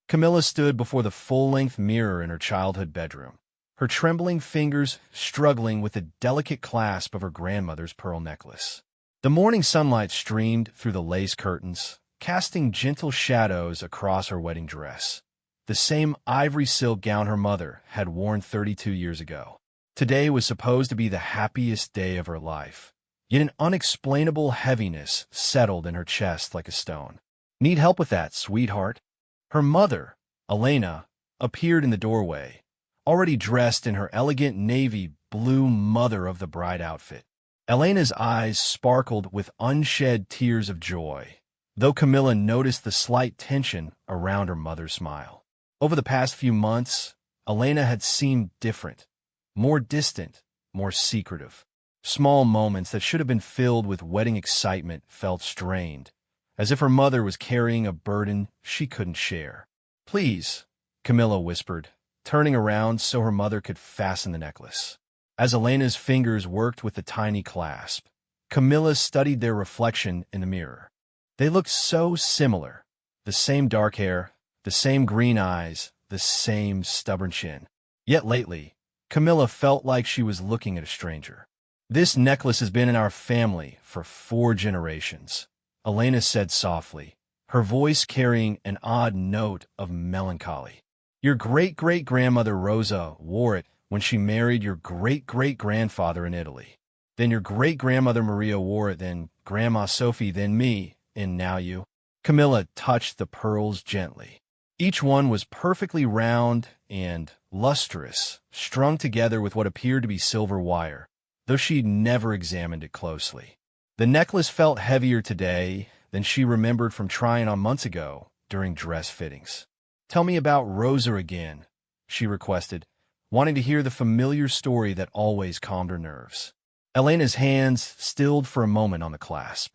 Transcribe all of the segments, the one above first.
Camilla stood before the full-length mirror in her childhood bedroom, her trembling fingers struggling with the delicate clasp of her grandmother's pearl necklace. The morning sunlight streamed through the lace curtains, casting gentle shadows across her wedding dress, the same ivory silk gown her mother had worn 32 years ago. Today was supposed to be the happiest day of her life, yet an unexplainable heaviness settled in her chest like a stone. "Need help with that, sweetheart?" Her mother, Elena, appeared in the doorway, already dressed in her elegant navy blue mother-of-the-bride outfit. Elena's eyes sparkled with unshed tears of joy, though Camilla noticed the slight tension around her mother's smile. Over the past few months, Elena had seemed different, more distant, more secretive. Small moments that should have been filled with wedding excitement felt strained, as if her mother was carrying a burden she couldn't share. "Please," Camilla whispered, turning around so her mother could fasten the necklace. As Elena's fingers worked with the tiny clasp, Camilla studied their reflection in the mirror. They looked so similar, the same dark hair, the same green eyes, the same stubborn chin. Yet lately, Camilla felt like she was looking at a stranger. "This necklace has been in our family for 4 generations," Elena said softly, her voice carrying an odd note of melancholy. "Your great-great-grandmother Rosa wore it when she married your great-great-grandfather in Italy. Then your great-grandmother Maria wore it, then Grandma Sophie, then me, and now you." Camilla touched the pearls gently. Each one was perfectly round and lustrous, strung together with what appeared to be silver wire, though she'd never examined it closely. The necklace felt heavier today than she remembered from trying on months ago during dress fittings. "Tell me about Rosa again," she requested, wanting to hear the familiar story that always calmed her nerves. Elena's hands stilled for a moment on the clasp.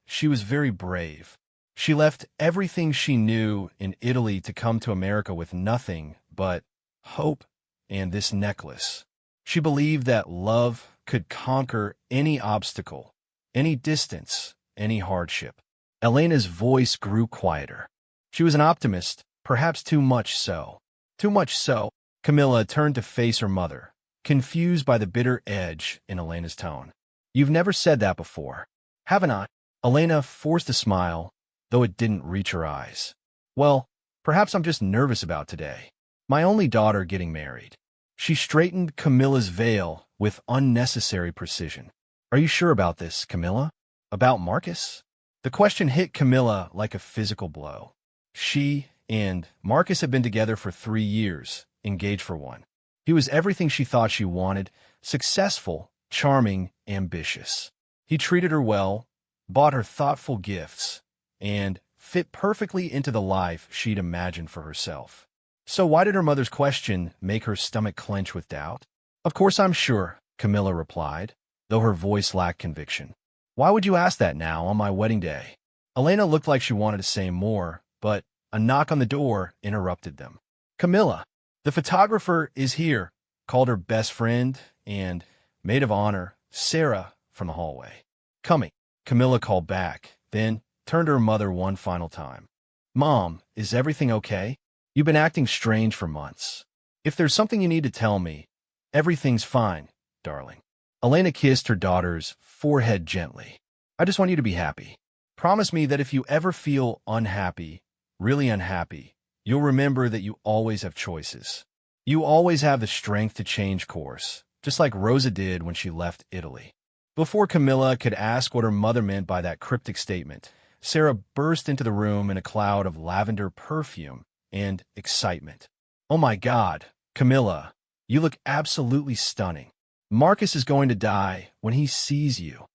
She was very brave. She left everything she knew in Italy to come to America with nothing but hope and this necklace. She believed that love could conquer any obstacle, any distance, any hardship. Elena's voice grew quieter. She was an optimist, perhaps too much so. Too much so. Camilla turned to face her mother, confused by the bitter edge in Elena's tone. "You've never said that before, haven't I?" Elena forced a smile, though it didn't reach her eyes. "Well, perhaps I'm just nervous about today. My only daughter getting married." She straightened Camilla's veil with unnecessary precision. "Are you sure about this, Camilla? About Marcus?" The question hit Camilla like a physical blow. She and Marcus had been together for 3 years, engaged for 1. He was everything she thought she wanted: successful, charming, ambitious. He treated her well, bought her thoughtful gifts, and fit perfectly into the life she'd imagined for herself. So why did her mother's question make her stomach clench with doubt? "Of course I'm sure," Camilla replied, though her voice lacked conviction. "Why would you ask that now on my wedding day?" Elena looked like she wanted to say more, but a knock on the door interrupted them. "Camilla, the photographer is here," called her best friend and maid of honor, Sarah, from the hallway. "Coming," Camilla called back, then turned to her mother one final time. "Mom, is everything okay? You've been acting strange for months. If there's something you need to tell me, everything's fine, darling." Elena kissed her daughter's forehead gently. "I just want you to be happy. Promise me that if you ever feel unhappy, really unhappy, you'll remember that you always have choices. You always have the strength to change course, just like Rosa did when she left Italy." Before Camilla could ask what her mother meant by that cryptic statement, Sarah burst into the room in a cloud of lavender perfume and excitement. "Oh my God, Camilla, you look absolutely stunning. Marcus is going to die when he sees you."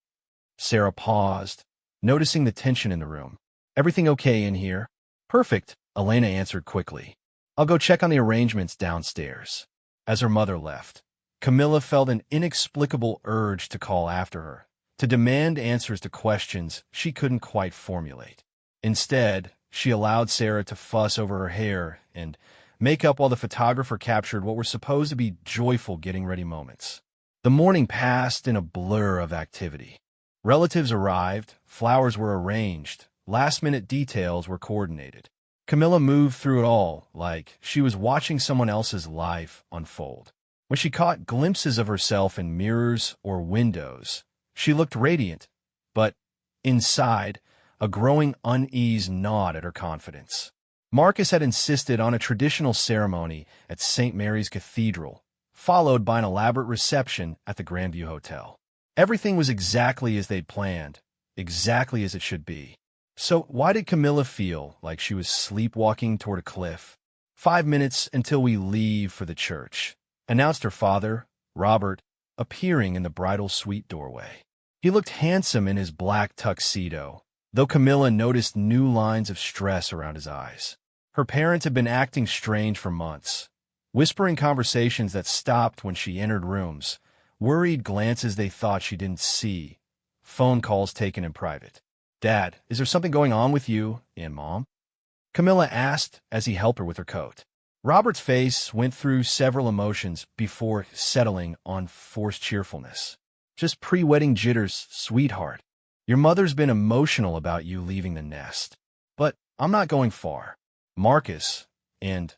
Sarah paused, noticing the tension in the room. "Everything okay in here?" "Perfect," Elena answered quickly. "I'll go check on the arrangements downstairs." As her mother left, Camilla felt an inexplicable urge to call after her, to demand answers to questions she couldn't quite formulate. Instead, she allowed Sarah to fuss over her hair and makeup while the photographer captured what were supposed to be joyful getting-ready moments. The morning passed in a blur of activity. Relatives arrived, flowers were arranged, last-minute details were coordinated. Camilla moved through it all like she was watching someone else's life unfold. When she caught glimpses of herself in mirrors or windows, she looked radiant, but inside, a growing unease gnawed at her confidence. Marcus had insisted on a traditional ceremony at St. Mary's Cathedral, followed by an elaborate reception at the Grandview Hotel. Everything was exactly as they'd planned, exactly as it should be. So why did Camilla feel like she was sleepwalking toward a cliff? 5 minutes until we leave for the church, announced her father, Robert, appearing in the bridal suite doorway. He looked handsome in his black tuxedo, though Camilla noticed new lines of stress around his eyes. Her parents had been acting strange for months, whispering conversations that stopped when she entered rooms, worried glances they thought she didn't see, phone calls taken in private. "Dad, is there something going on with you and Mom?" Camilla asked as he helped her with her coat. Robert's face went through several emotions before settling on forced cheerfulness. "Just pre-wedding jitters, sweetheart. Your mother's been emotional about you leaving the nest. But I'm not going far. Marcus, and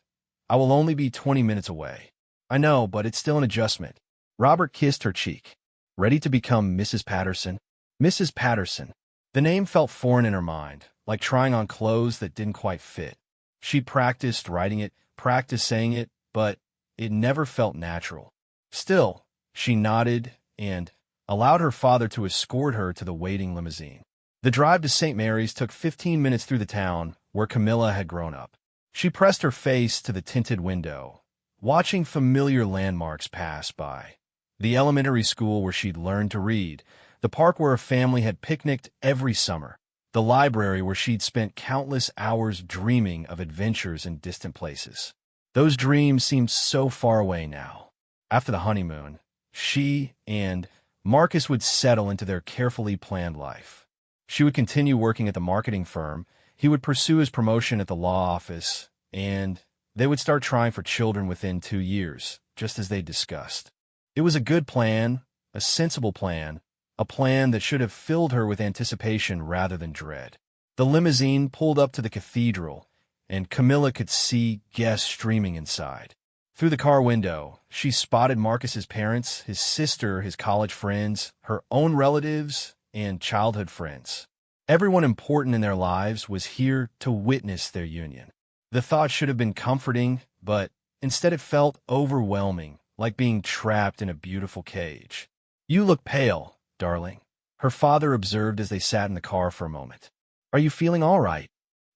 I will only be 20 minutes away. I know, but it's still an adjustment." Robert kissed her cheek. "Ready to become Mrs. Patterson?" Mrs. Patterson. The name felt foreign in her mind, like trying on clothes that didn't quite fit. She'd practiced writing it, practiced saying it, but it never felt natural. Still, she nodded and allowed her father to escort her to the waiting limousine. The drive to St. Mary's took 15 minutes through the town where Camilla had grown up. She pressed her face to the tinted window, watching familiar landmarks pass by. The elementary school where she'd learned to read, the park where her family had picnicked every summer, the library where she'd spent countless hours dreaming of adventures in distant places. Those dreams seemed so far away now. After the honeymoon, she and Marcus would settle into their carefully planned life. She would continue working at the marketing firm, he would pursue his promotion at the law office, and they would start trying for children within 2 years, just as they discussed. It was a good plan, a sensible plan, a plan that should have filled her with anticipation rather than dread. The limousine pulled up to the cathedral, and Camilla could see guests streaming inside. Through the car window, she spotted Marcus's parents, his sister, his college friends, her own relatives, and childhood friends. Everyone important in their lives was here to witness their union. The thought should have been comforting, but instead it felt overwhelming, like being trapped in a beautiful cage. "You look pale, darling," her father observed as they sat in the car for a moment. "Are you feeling all right?"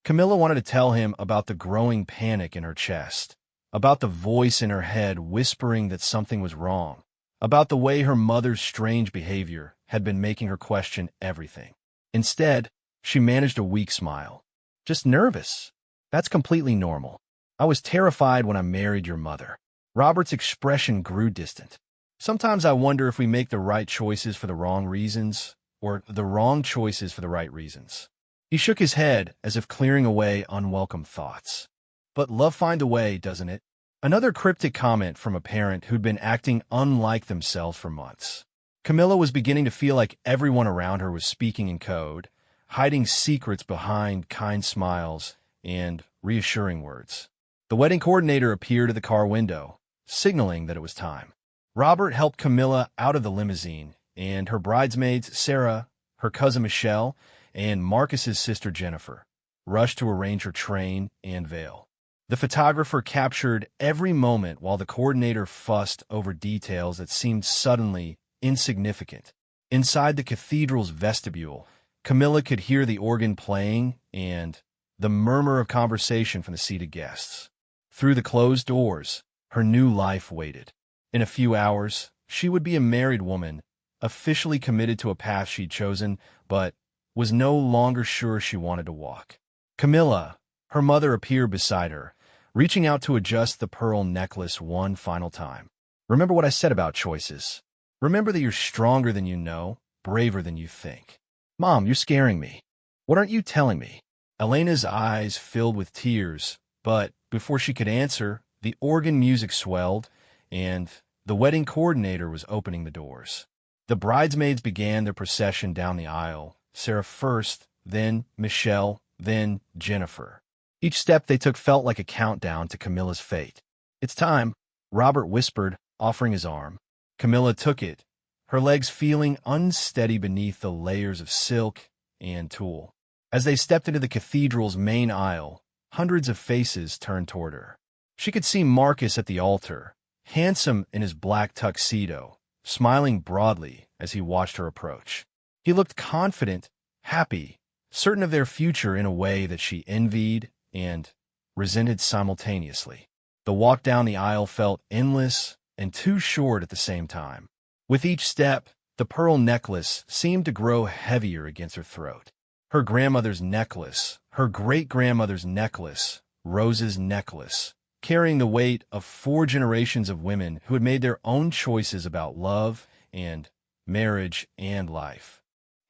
Camilla wanted to tell him about the growing panic in her chest, about the voice in her head whispering that something was wrong, about the way her mother's strange behavior had been making her question everything. Instead, she managed a weak smile. "Just nervous. That's completely normal. I was terrified when I married your mother." Robert's expression grew distant. "Sometimes I wonder if we make the right choices for the wrong reasons, or the wrong choices for the right reasons." He shook his head as if clearing away unwelcome thoughts. "But love finds a way, doesn't it?" Another cryptic comment from a parent who'd been acting unlike themselves for months. Camilla was beginning to feel like everyone around her was speaking in code, hiding secrets behind kind smiles and reassuring words. The wedding coordinator appeared at the car window, signaling that it was time. Robert helped Camilla out of the limousine, and her bridesmaids, Sarah, her cousin Michelle, and Marcus's sister Jennifer, rushed to arrange her train and veil. The photographer captured every moment while the coordinator fussed over details that seemed suddenly insignificant. Inside the cathedral's vestibule, Camilla could hear the organ playing and the murmur of conversation from the seated guests. Through the closed doors, her new life waited. In a few hours, she would be a married woman, officially committed to a path she'd chosen, but was no longer sure she wanted to walk. Camilla, her mother, appeared beside her, reaching out to adjust the pearl necklace one final time. "Remember what I said about choices. Remember that you're stronger than you know, braver than you think." "Mom, you're scaring me. What aren't you telling me?" Elena's eyes filled with tears, but before she could answer, the organ music swelled, and the wedding coordinator was opening the doors. The bridesmaids began their procession down the aisle, Sarah first, then Michelle, then Jennifer. Each step they took felt like a countdown to Camilla's fate. "It's time," Robert whispered, offering his arm. Camilla took it, her legs feeling unsteady beneath the layers of silk and tulle. As they stepped into the cathedral's main aisle, hundreds of faces turned toward her. She could see Marcus at the altar, handsome in his black tuxedo, smiling broadly as he watched her approach. He looked confident, happy, certain of their future in a way that she envied and resented simultaneously. The walk down the aisle felt endless and too short at the same time. With each step, the pearl necklace seemed to grow heavier against her throat. Her grandmother's necklace, her great-grandmother's necklace, Rose's necklace, carrying the weight of 4 generations of women who had made their own choices about love and marriage and life.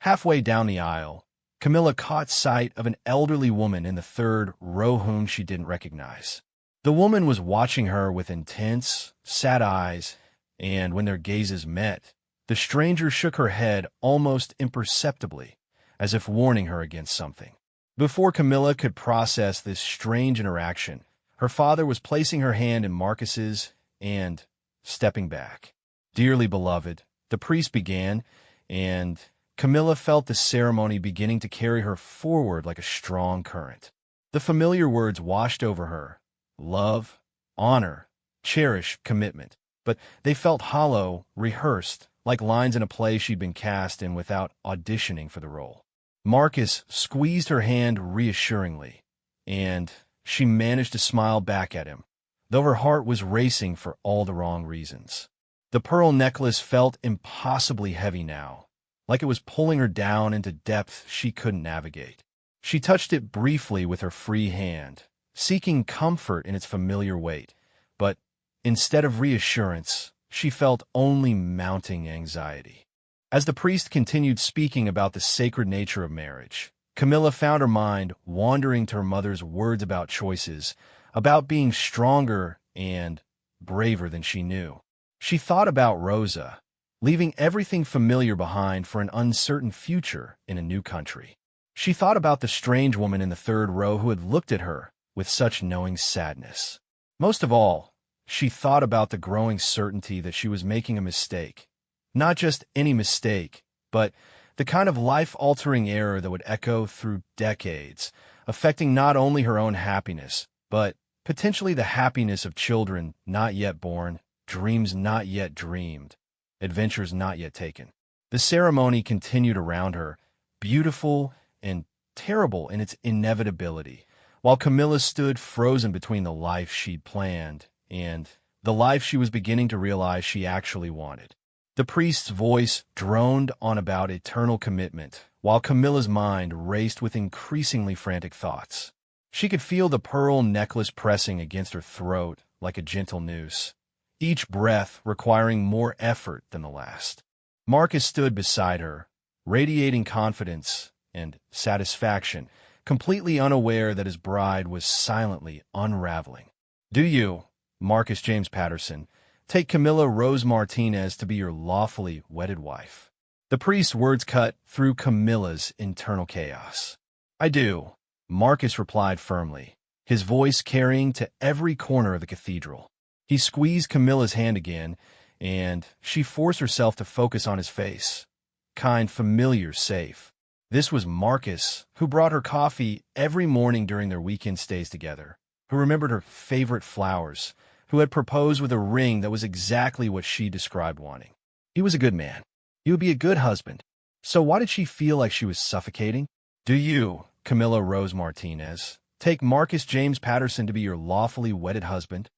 Halfway down the aisle, Camilla caught sight of an elderly woman in the third row whom she didn't recognize. The woman was watching her with intense, sad eyes, and when their gazes met, the stranger shook her head almost imperceptibly, as if warning her against something. Before Camilla could process this strange interaction, her father was placing her hand in Marcus's and stepping back. "Dearly beloved," the priest began, and Camilla felt the ceremony beginning to carry her forward like a strong current. The familiar words washed over her: love, honor, cherish, commitment. But they felt hollow, rehearsed, like lines in a play she'd been cast in without auditioning for the role. Marcus squeezed her hand reassuringly, and she managed to smile back at him, though her heart was racing for all the wrong reasons. The pearl necklace felt impossibly heavy now, like it was pulling her down into depths she couldn't navigate. She touched it briefly with her free hand, seeking comfort in its familiar weight, but instead of reassurance, she felt only mounting anxiety. As the priest continued speaking about the sacred nature of marriage, Camilla found her mind wandering to her mother's words about choices, about being stronger and braver than she knew. She thought about Rosa, leaving everything familiar behind for an uncertain future in a new country. She thought about the strange woman in the third row who had looked at her with such knowing sadness. Most of all, she thought about the growing certainty that she was making a mistake. Not just any mistake, but the kind of life-altering error that would echo through decades, affecting not only her own happiness, but potentially the happiness of children not yet born, dreams not yet dreamed, adventures not yet taken. The ceremony continued around her, beautiful and terrible in its inevitability, while Camilla stood frozen between the life she'd planned and the life she was beginning to realize she actually wanted. The priest's voice droned on about eternal commitment, while Camilla's mind raced with increasingly frantic thoughts. She could feel the pearl necklace pressing against her throat like a gentle noose, each breath requiring more effort than the last. Marcus stood beside her, radiating confidence and satisfaction, completely unaware that his bride was silently unraveling. "Do you, Marcus James Patterson, take Camilla Rose Martinez to be your lawfully wedded wife?" The priest's words cut through Camilla's internal chaos. "I do," Marcus replied firmly, his voice carrying to every corner of the cathedral. He squeezed Camilla's hand again, and she forced herself to focus on his face. Kind, familiar, safe. This was Marcus, who brought her coffee every morning during their weekend stays together, who remembered her favorite flowers, who had proposed with a ring that was exactly what she described wanting. He was a good man. He would be a good husband. So why did she feel like she was suffocating? "Do you, Camilla Rose Martinez, take Marcus James Patterson to be your lawfully wedded husband?"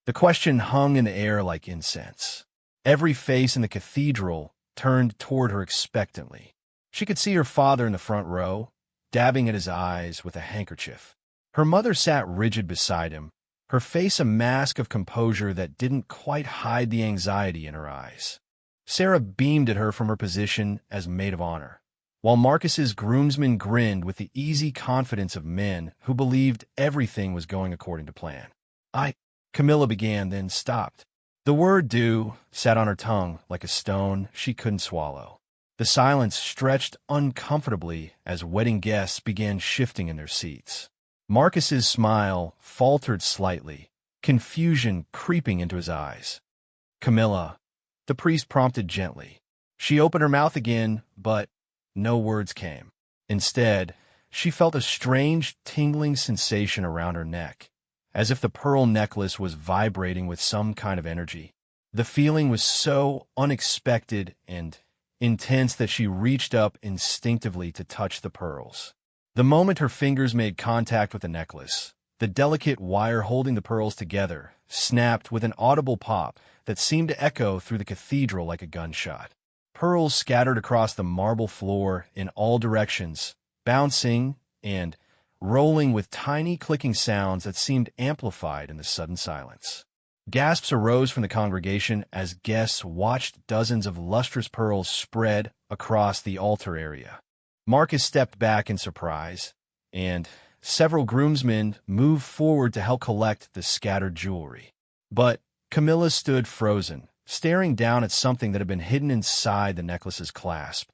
The question hung in the air like incense. Every face in the cathedral turned toward her expectantly. She could see her father in the front row, dabbing at his eyes with a handkerchief. Her mother sat rigid beside him, her face a mask of composure that didn't quite hide the anxiety in her eyes. Sarah beamed at her from her position as maid of honor, while Marcus's groomsmen grinned with the easy confidence of men who believed everything was going according to plan. Camilla began, then stopped. The word "do" sat on her tongue like a stone she couldn't swallow. The silence stretched uncomfortably as wedding guests began shifting in their seats. Marcus's smile faltered slightly, confusion creeping into his eyes. Camilla, the priest prompted gently. She opened her mouth again, but no words came. Instead, she felt a strange, tingling sensation around her neck, as if the pearl necklace was vibrating with some kind of energy. The feeling was so unexpected and intense that she reached up instinctively to touch the pearls. The moment her fingers made contact with the necklace, the delicate wire holding the pearls together snapped with an audible pop that seemed to echo through the cathedral like a gunshot. Pearls scattered across the marble floor in all directions, bouncing and rolling with tiny clicking sounds that seemed amplified in the sudden silence. Gasps arose from the congregation as guests watched dozens of lustrous pearls spread across the altar area. Marcus stepped back in surprise, and several groomsmen moved forward to help collect the scattered jewelry. But Camilla stood frozen, staring down at something that had been hidden inside the necklace's clasp,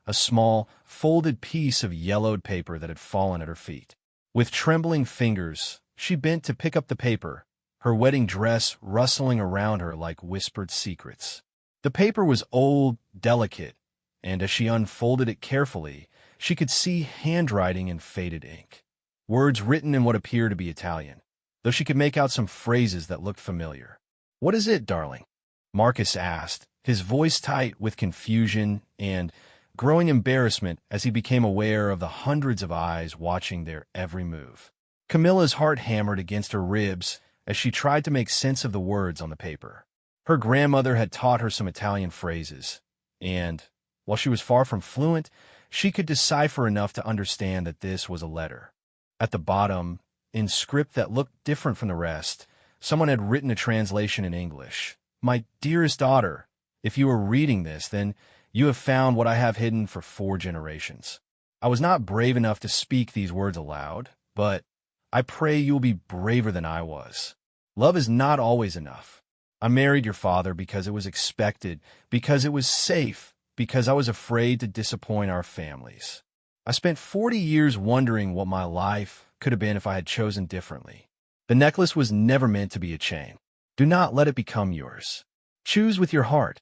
a small, folded piece of yellowed paper that had fallen at her feet. With trembling fingers, she bent to pick up the paper, her wedding dress rustling around her like whispered secrets. The paper was old, delicate, and as she unfolded it carefully, she could see handwriting in faded ink. Words written in what appeared to be Italian, though she could make out some phrases that looked familiar. "What is it, darling?" Marcus asked, his voice tight with confusion and growing embarrassment as he became aware of the hundreds of eyes watching their every move. Camilla's heart hammered against her ribs as she tried to make sense of the words on the paper. Her grandmother had taught her some Italian phrases, and, while she was far from fluent, she could decipher enough to understand that this was a letter. At the bottom, in script that looked different from the rest, someone had written a translation in English. "My dearest daughter, if you are reading this, then you have found what I have hidden for 4 generations. I was not brave enough to speak these words aloud, but I pray you will be braver than I was. Love is not always enough. I married your father because it was expected, because it was safe, because I was afraid to disappoint our families. I spent 40 years wondering what my life could have been if I had chosen differently. The necklace was never meant to be a chain. Do not let it become yours. Choose with your heart,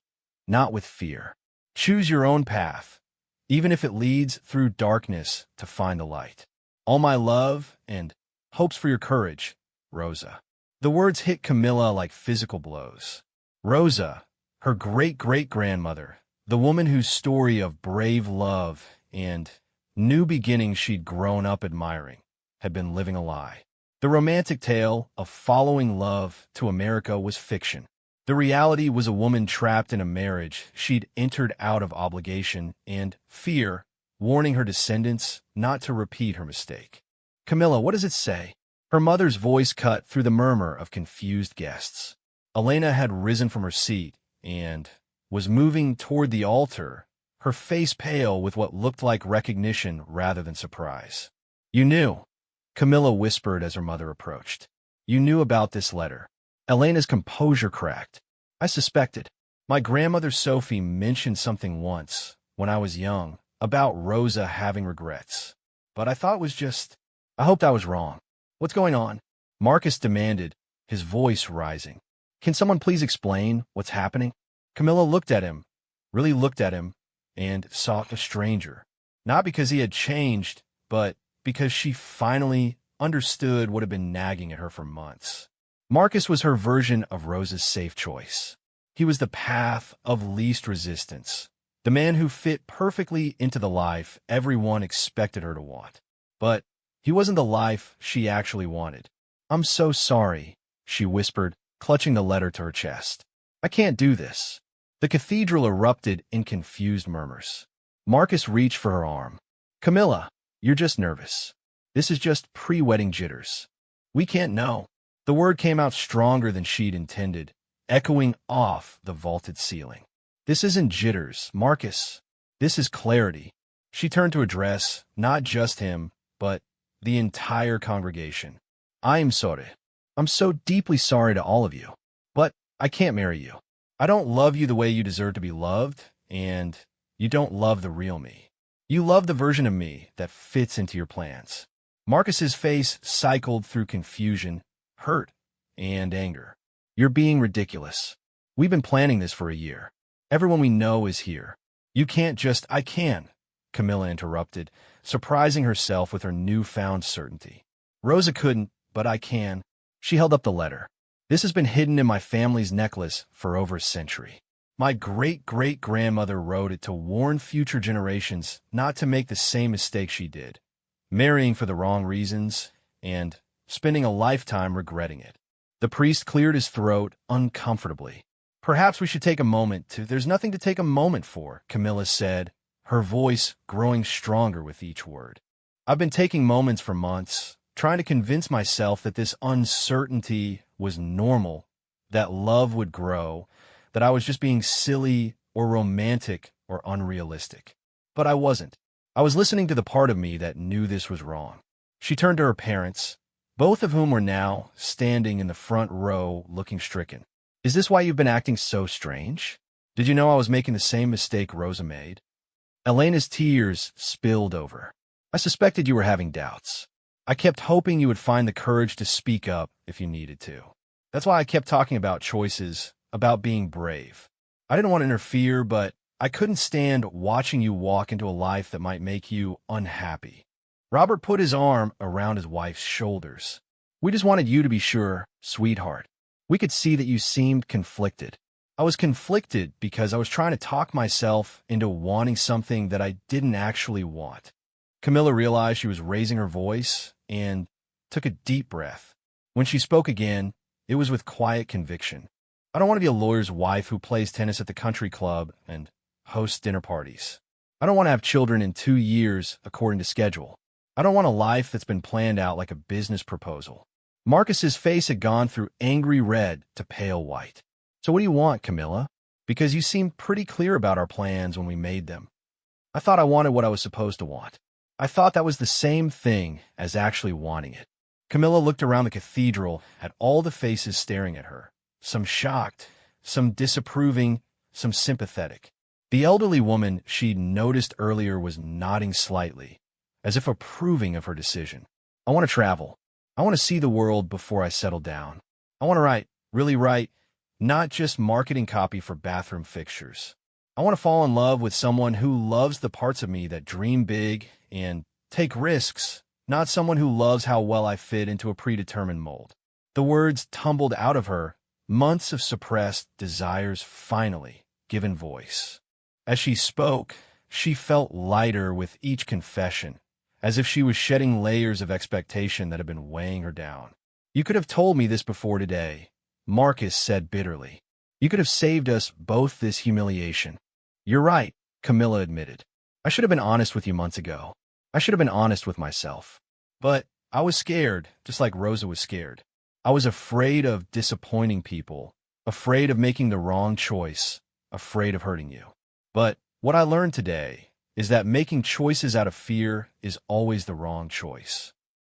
not with fear. Choose your own path, even if it leads through darkness to find the light. All my love and hopes for your courage, Rosa." The words hit Camilla like physical blows. Rosa, her great-great-grandmother, the woman whose story of brave love and new beginnings she'd grown up admiring, had been living a lie. The romantic tale of following love to America was fiction. The reality was a woman trapped in a marriage she'd entered out of obligation and fear, warning her descendants not to repeat her mistake. "Camilla, what does it say?" Her mother's voice cut through the murmur of confused guests. Elena had risen from her seat and was moving toward the altar, her face pale with what looked like recognition rather than surprise. "You knew," Camilla whispered as her mother approached. "You knew about this letter." Elena's composure cracked. "I suspected. My grandmother Sophie mentioned something once, when I was young, about Rosa having regrets. But I thought it was just... I hoped I was wrong. What's going on?" Marcus demanded, his voice rising. "Can someone please explain what's happening?" Camilla looked at him, really looked at him, and saw a stranger. Not because he had changed, but because she finally understood what had been nagging at her for months. Marcus was her version of Rosa's safe choice. He was the path of least resistance, the man who fit perfectly into the life everyone expected her to want. But he wasn't the life she actually wanted. "I'm so sorry," she whispered, clutching the letter to her chest. "I can't do this." The cathedral erupted in confused murmurs. Marcus reached for her arm. "Camilla, you're just nervous. This is just pre-wedding jitters. We can't know." The word came out stronger than she'd intended, echoing off the vaulted ceiling. "This isn't jitters, Marcus. This is clarity." She turned to address not just him, but the entire congregation. "I'm sorry. I'm so deeply sorry to all of you. But I can't marry you. I don't love you the way you deserve to be loved, and you don't love the real me. You love the version of me that fits into your plans." Marcus's face cycled through confusion, hurt, and anger. You're being ridiculous. We've been planning this for a year. Everyone we know is here. You can't just— I can, Camilla interrupted, surprising herself with her newfound certainty. Rosa couldn't, but I can. She held up the letter. This has been hidden in my family's necklace for over a century. My great-great-grandmother wrote it to warn future generations not to make the same mistake she did, marrying for the wrong reasons and spending a lifetime regretting it. The priest cleared his throat uncomfortably. Perhaps we should take a moment to— There's nothing to take a moment for, Camilla said, her voice growing stronger with each word. I've been taking moments for months, trying to convince myself that this uncertainty was normal, that love would grow, that I was just being silly or romantic or unrealistic. But I wasn't. I was listening to the part of me that knew this was wrong. She turned to her parents, both of whom were now standing in the front row looking stricken. Is this why you've been acting so strange? Did you know I was making the same mistake Rosa made? Elena's tears spilled over. I suspected you were having doubts. I kept hoping you would find the courage to speak up if you needed to. That's why I kept talking about choices, about being brave. I didn't want to interfere, but I couldn't stand watching you walk into a life that might make you unhappy. Robert put his arm around his wife's shoulders. We just wanted you to be sure, sweetheart. We could see that you seemed conflicted. I was conflicted because I was trying to talk myself into wanting something that I didn't actually want. Camilla realized she was raising her voice and took a deep breath. When she spoke again, it was with quiet conviction. I don't want to be a lawyer's wife who plays tennis at the country club and hosts dinner parties. I don't want to have children in 2 years according to schedule. I don't want a life that's been planned out like a business proposal. Marcus's face had gone through angry red to pale white. So what do you want, Camilla? Because you seemed pretty clear about our plans when we made them. I thought I wanted what I was supposed to want. I thought that was the same thing as actually wanting it. Camilla looked around the cathedral at all the faces staring at her, some shocked, some disapproving, some sympathetic. The elderly woman she'd noticed earlier was nodding slightly, as if approving of her decision. I want to travel. I want to see the world before I settle down. I want to write, really write, not just marketing copy for bathroom fixtures. I want to fall in love with someone who loves the parts of me that dream big and take risks, not someone who loves how well I fit into a predetermined mold. The words tumbled out of her, months of suppressed desires finally given voice. As she spoke, she felt lighter with each confession, as if she was shedding layers of expectation that had been weighing her down. You could have told me this before today, Marcus said bitterly. You could have saved us both this humiliation. You're right, Camilla admitted. I should have been honest with you months ago. I should have been honest with myself. But I was scared, just like Rosa was scared. I was afraid of disappointing people, afraid of making the wrong choice, afraid of hurting you. But what I learned today is that making choices out of fear is always the wrong choice.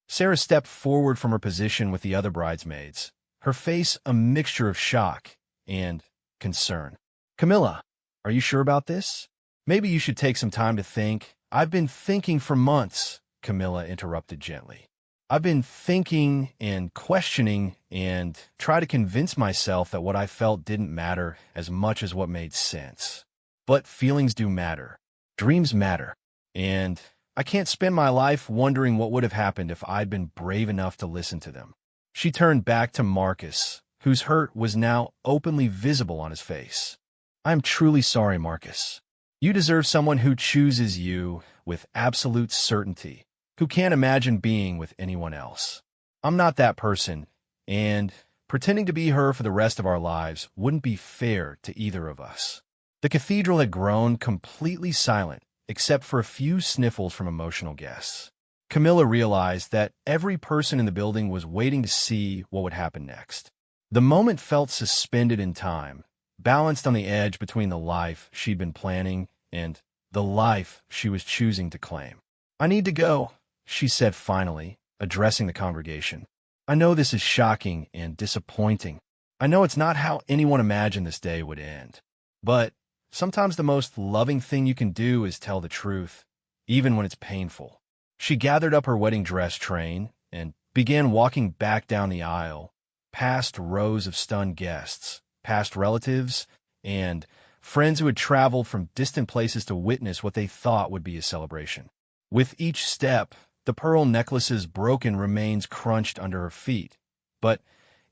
Sarah stepped forward from her position with the other bridesmaids, her face a mixture of shock and concern. Camilla, are you sure about this? Maybe you should take some time to think. I've been thinking for months, Camilla interrupted gently. I've been thinking and questioning and try to convince myself that what I felt didn't matter as much as what made sense. But feelings do matter. Dreams matter. And I can't spend my life wondering what would have happened if I'd been brave enough to listen to them. She turned back to Marcus, whose hurt was now openly visible on his face. I'm truly sorry, Marcus. You deserve someone who chooses you with absolute certainty, who can't imagine being with anyone else. I'm not that person, and pretending to be her for the rest of our lives wouldn't be fair to either of us. The cathedral had grown completely silent, except for a few sniffles from emotional guests. Camilla realized that every person in the building was waiting to see what would happen next. The moment felt suspended in time, balanced on the edge between the life she'd been planning and the life she was choosing to claim. I need to go, she said finally, addressing the congregation. I know this is shocking and disappointing. I know it's not how anyone imagined this day would end. But sometimes the most loving thing you can do is tell the truth, even when it's painful. She gathered up her wedding dress train and began walking back down the aisle, past rows of stunned guests, past relatives, and friends who had traveled from distant places to witness what they thought would be a celebration. With each step, the pearl necklace's broken remains crunched under her feet, but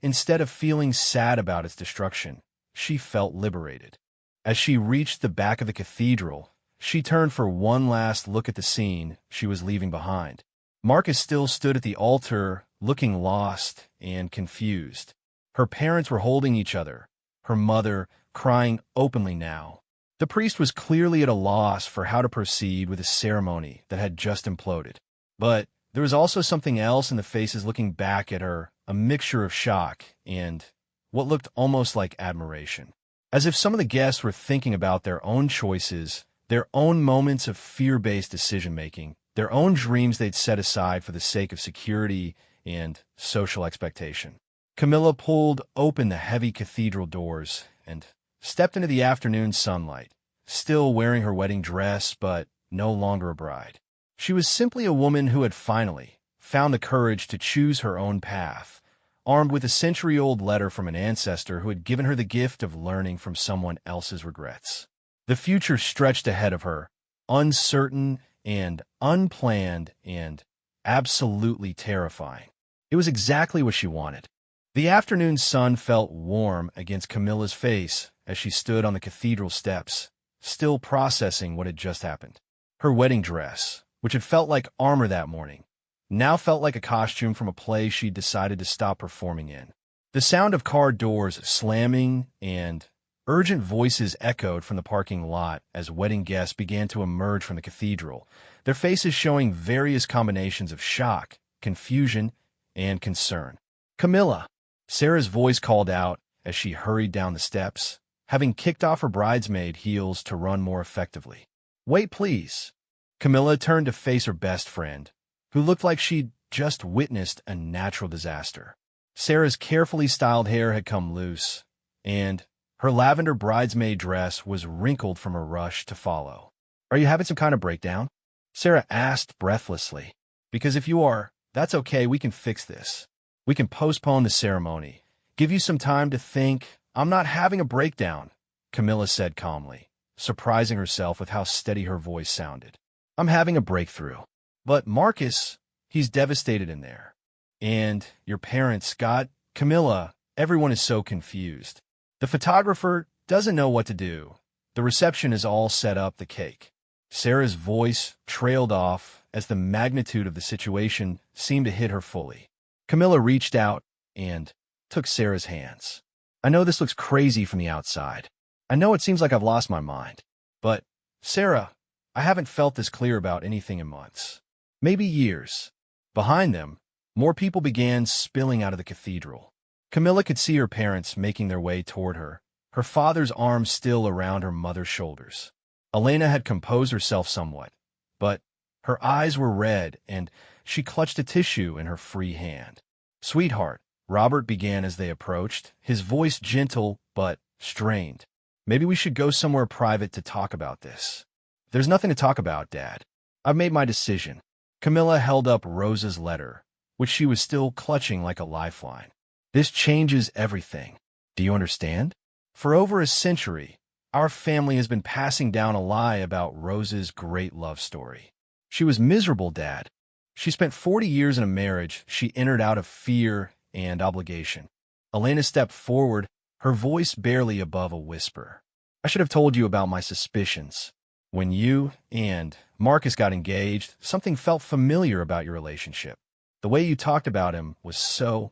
instead of feeling sad about its destruction, she felt liberated. As she reached the back of the cathedral, she turned for one last look at the scene she was leaving behind. Marcus still stood at the altar, looking lost and confused. Her parents were holding each other, her mother crying openly now. The priest was clearly at a loss for how to proceed with a ceremony that had just imploded. But there was also something else in the faces looking back at her, a mixture of shock and what looked almost like admiration. As if some of the guests were thinking about their own choices, their own moments of fear-based decision-making, their own dreams they'd set aside for the sake of security and social expectation. Camilla pulled open the heavy cathedral doors and stepped into the afternoon sunlight, still wearing her wedding dress but no longer a bride. She was simply a woman who had finally found the courage to choose her own path, armed with a century-old letter from an ancestor who had given her the gift of learning from someone else's regrets. The future stretched ahead of her, uncertain and unplanned and absolutely terrifying. It was exactly what she wanted. The afternoon sun felt warm against Camilla's face as she stood on the cathedral steps, still processing what had just happened. Her wedding dress, which had felt like armor that morning, now felt like a costume from a play she'd decided to stop performing in. The sound of car doors slamming and urgent voices echoed from the parking lot as wedding guests began to emerge from the cathedral, their faces showing various combinations of shock, confusion, and concern. "Camilla!" Sarah's voice called out as she hurried down the steps, having kicked off her bridesmaid heels to run more effectively. "Wait, please." Camilla turned to face her best friend, who looked like she'd just witnessed a natural disaster. Sarah's carefully styled hair had come loose, and her lavender bridesmaid dress was wrinkled from a rush to follow. "Are you having some kind of breakdown?" Sarah asked breathlessly. "Because if you are, that's okay, we can fix this. We can postpone the ceremony. Give you some time to think." "I'm not having a breakdown," Camilla said calmly, surprising herself with how steady her voice sounded. "I'm having a breakthrough. But Marcus, he's devastated in there. And your parents, Scott, Camilla, everyone is so confused. The photographer doesn't know what to do. The reception is all set up, the cake." Sarah's voice trailed off as the magnitude of the situation seemed to hit her fully. Camilla reached out and took Sarah's hands. "I know this looks crazy from the outside. I know it seems like I've lost my mind. But, Sarah, I haven't felt this clear about anything in months. Maybe years." Behind them, more people began spilling out of the cathedral. Camilla could see her parents making their way toward her, her father's arms still around her mother's shoulders. Elena had composed herself somewhat, but her eyes were red and she clutched a tissue in her free hand. "Sweetheart," Robert began as they approached, his voice gentle but strained. "Maybe we should go somewhere private to talk about this." "There's nothing to talk about, Dad. I've made my decision." Camilla held up Rosa's letter, which she was still clutching like a lifeline. "This changes everything. Do you understand? For over a century, our family has been passing down a lie about Rosa's great love story. She was miserable, Dad. She spent 40 years in a marriage she entered out of fear and obligation." Elena stepped forward, her voice barely above a whisper. "I should have told you about my suspicions. When you and Marcus got engaged, something felt familiar about your relationship. The way you talked about him was so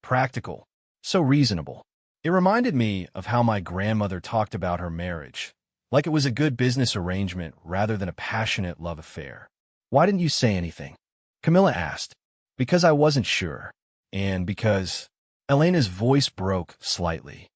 practical, so reasonable. It reminded me of how my grandmother talked about her marriage, like it was a good business arrangement rather than a passionate love affair." "Why didn't you say anything?" Camilla asked. "Because I wasn't sure. And because—" Elena's voice broke slightly.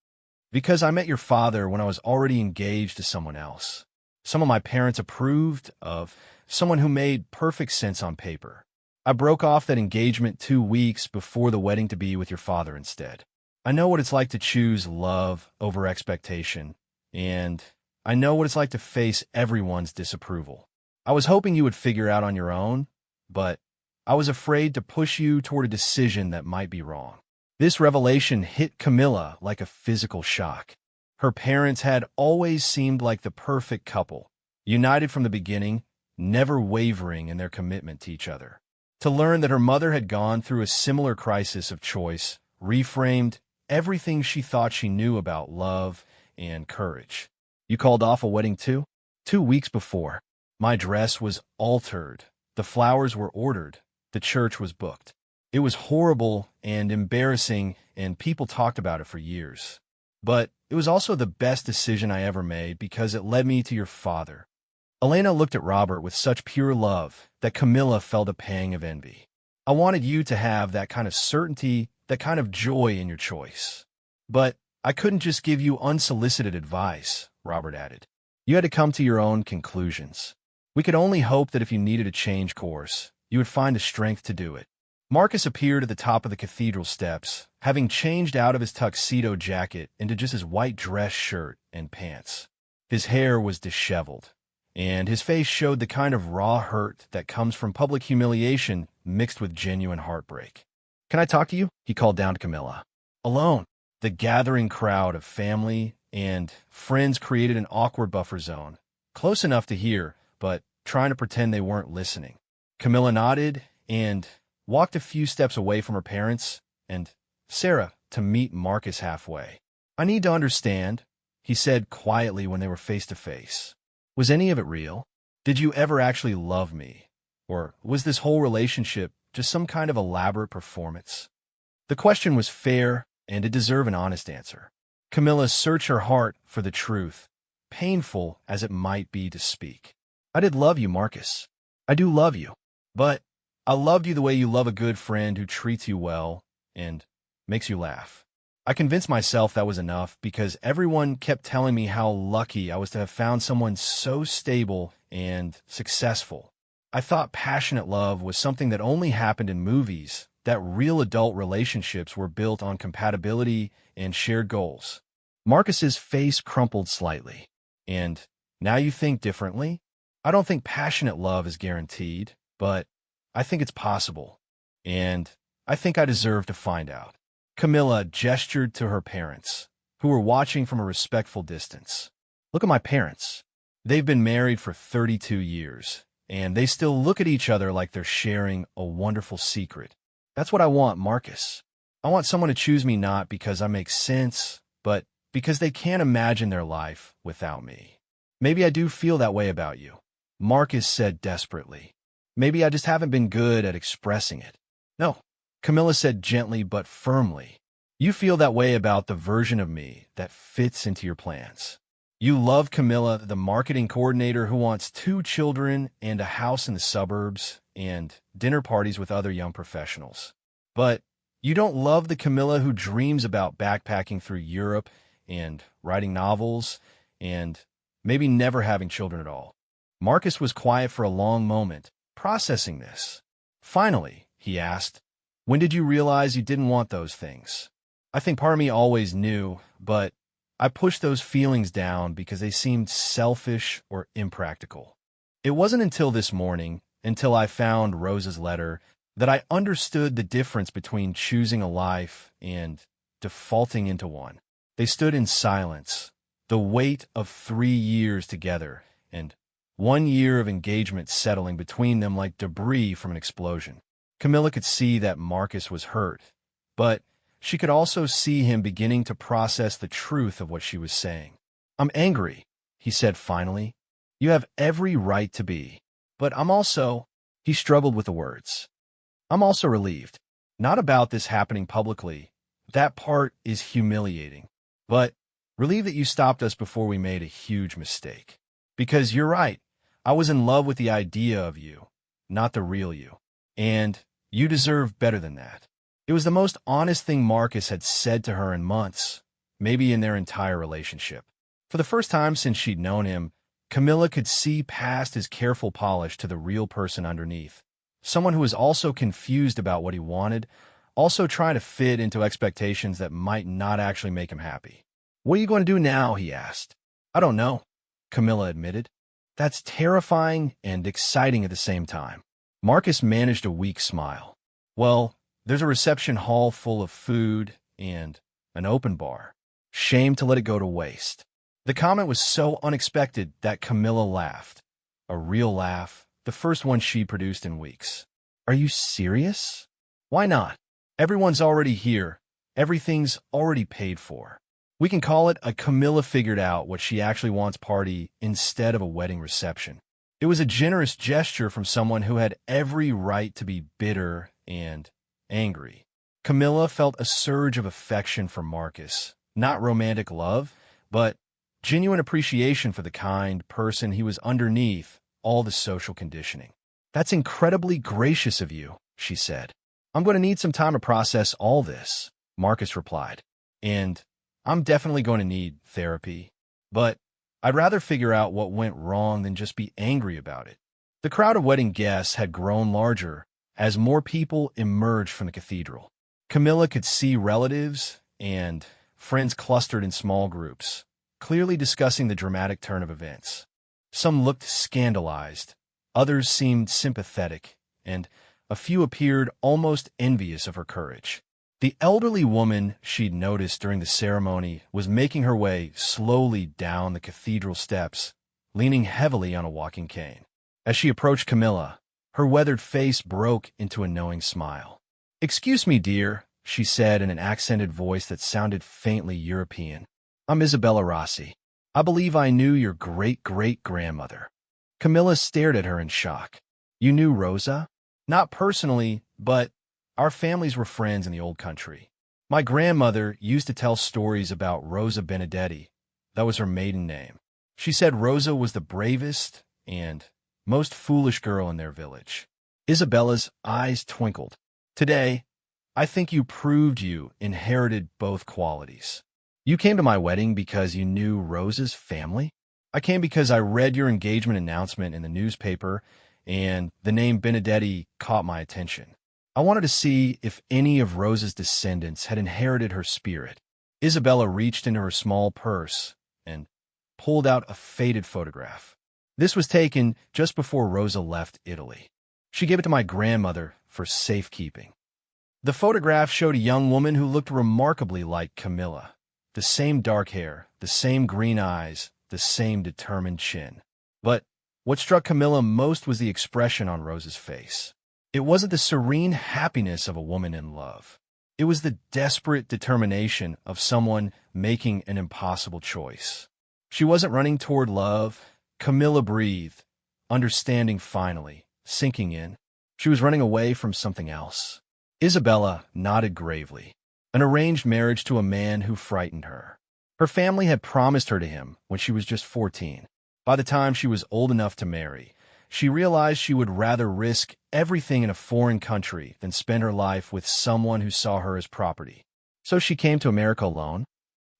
"Because I met your father when I was already engaged to someone else. Someone my parents approved of, someone who made perfect sense on paper. I broke off that engagement 2 weeks before the wedding to be with your father instead. I know what it's like to choose love over expectation, and I know what it's like to face everyone's disapproval. I was hoping you would figure out on your own, but I was afraid to push you toward a decision that might be wrong." This revelation hit Camilla like a physical shock. Her parents had always seemed like the perfect couple, united from the beginning, never wavering in their commitment to each other. To learn that her mother had gone through a similar crisis of choice reframed everything she thought she knew about love and courage. "You called off a wedding too?" "2 weeks before. My dress was altered. The flowers were ordered. The church was booked. It was horrible and embarrassing, and people talked about it for years. But it was also the best decision I ever made because it led me to your father." Elena looked at Robert with such pure love that Camilla felt a pang of envy. "I wanted you to have that kind of certainty, that kind of joy in your choice. But I couldn't just give you unsolicited advice," Robert added. "You had to come to your own conclusions. We could only hope that if you needed to change course, you would find the strength to do it." Marcus appeared at the top of the cathedral steps, having changed out of his tuxedo jacket into just his white dress shirt and pants. His hair was disheveled, and his face showed the kind of raw hurt that comes from public humiliation mixed with genuine heartbreak. "Can I talk to you?" he called down to Camilla. "Alone." The gathering crowd of family and friends created an awkward buffer zone, close enough to hear, but trying to pretend they weren't listening. Camilla nodded and walked a few steps away from her parents and Sarah to meet Marcus halfway. "I need to understand," he said quietly when they were face to face. "Was any of it real? Did you ever actually love me? Or was this whole relationship just some kind of elaborate performance?" The question was fair, and it deserved an honest answer. Camilla searched her heart for the truth, painful as it might be to speak. "I did love you, Marcus. I do love you. But I loved you the way you love a good friend who treats you well and makes you laugh. I convinced myself that was enough because everyone kept telling me how lucky I was to have found someone so stable and successful. I thought passionate love was something that only happened in movies, that real adult relationships were built on compatibility and shared goals." Marcus's face crumpled slightly. "And now you think differently?" "I don't think passionate love is guaranteed, but I think it's possible. And I think I deserve to find out." Camilla gestured to her parents, who were watching from a respectful distance. "Look at my parents. They've been married for 32 years, and they still look at each other like they're sharing a wonderful secret. That's what I want, Marcus. I want someone to choose me not because I make sense, but because they can't imagine their life without me." "Maybe I do feel that way about you," Marcus said desperately. "Maybe I just haven't been good at expressing it." "No," Camilla said gently but firmly. "You feel that way about the version of me that fits into your plans. You love Camilla, the marketing coordinator who wants 2 children and a house in the suburbs and dinner parties with other young professionals. But you don't love the Camilla who dreams about backpacking through Europe and writing novels and maybe never having children at all." Marcus was quiet for a long moment, processing this. Finally, he asked, "When did you realize you didn't want those things?" "I think part of me always knew, but I pushed those feelings down because they seemed selfish or impractical. It wasn't until this morning, until I found Rose's letter, that I understood the difference between choosing a life and defaulting into one." They stood in silence, the weight of 3 years together, and 1 year of engagement settling between them like debris from an explosion. Camilla could see that Marcus was hurt, but she could also see him beginning to process the truth of what she was saying. "I'm angry," he said finally. "You have every right to be. But I'm also—" He struggled with the words. "I'm also relieved. Not about this happening publicly. That part is humiliating. But relieved that you stopped us before we made a huge mistake. Because you're right. I was in love with the idea of you, not the real you. And you deserve better than that." It was the most honest thing Marcus had said to her in months, maybe in their entire relationship. For the first time since she'd known him, Camilla could see past his careful polish to the real person underneath. Someone who was also confused about what he wanted, also trying to fit into expectations that might not actually make him happy. "What are you going to do now?" he asked. "I don't know," Camilla admitted. "That's terrifying and exciting at the same time." Marcus managed a weak smile. Well, there's a reception hall full of food and an open bar. Shame to let it go to waste. The comment was so unexpected that Camilla laughed. A real laugh, the first one she produced in weeks. Are you serious? Why not? Everyone's already here. Everything's already paid for. We can call it a Camilla figured out what she actually wants party instead of a wedding reception. It was a generous gesture from someone who had every right to be bitter and angry. Camilla felt a surge of affection for Marcus, not romantic love, but genuine appreciation for the kind person he was underneath all the social conditioning. That's incredibly gracious of you, she said. I'm going to need some time to process all this, Marcus replied. And I'm definitely going to need therapy, but I'd rather figure out what went wrong than just be angry about it. The crowd of wedding guests had grown larger as more people emerged from the cathedral. Camilla could see relatives and friends clustered in small groups, clearly discussing the dramatic turn of events. Some looked scandalized, others seemed sympathetic, and a few appeared almost envious of her courage. The elderly woman she'd noticed during the ceremony was making her way slowly down the cathedral steps, leaning heavily on a walking cane. As she approached Camilla, her weathered face broke into a knowing smile. "Excuse me, dear," she said in an accented voice that sounded faintly European. "I'm Isabella Rossi. I believe I knew your great-great-grandmother." Camilla stared at her in shock. "You knew Rosa?" "Not personally, but our families were friends in the old country. My grandmother used to tell stories about Rosa Benedetti. That was her maiden name. She said Rosa was the bravest and most foolish girl in their village." Isabella's eyes twinkled. "Today, I think you proved you inherited both qualities. You came to my wedding because you knew Rosa's family? I came because I read your engagement announcement in the newspaper, and the name Benedetti caught my attention. I wanted to see if any of Rosa's descendants had inherited her spirit." Isabella reached into her small purse and pulled out a faded photograph. This was taken just before Rosa left Italy. She gave it to my grandmother for safekeeping. The photograph showed a young woman who looked remarkably like Camilla. The same dark hair, the same green eyes, the same determined chin. But what struck Camilla most was the expression on Rosa's face. It wasn't the serene happiness of a woman in love. It was the desperate determination of someone making an impossible choice. She wasn't running toward love. Camilla breathed, understanding finally, sinking in. She was running away from something else. Isabella nodded gravely. An arranged marriage to a man who frightened her. Her family had promised her to him when she was just 14. By the time she was old enough to marry, she realized she would rather risk everything in a foreign country than spend her life with someone who saw her as property. So she came to America alone.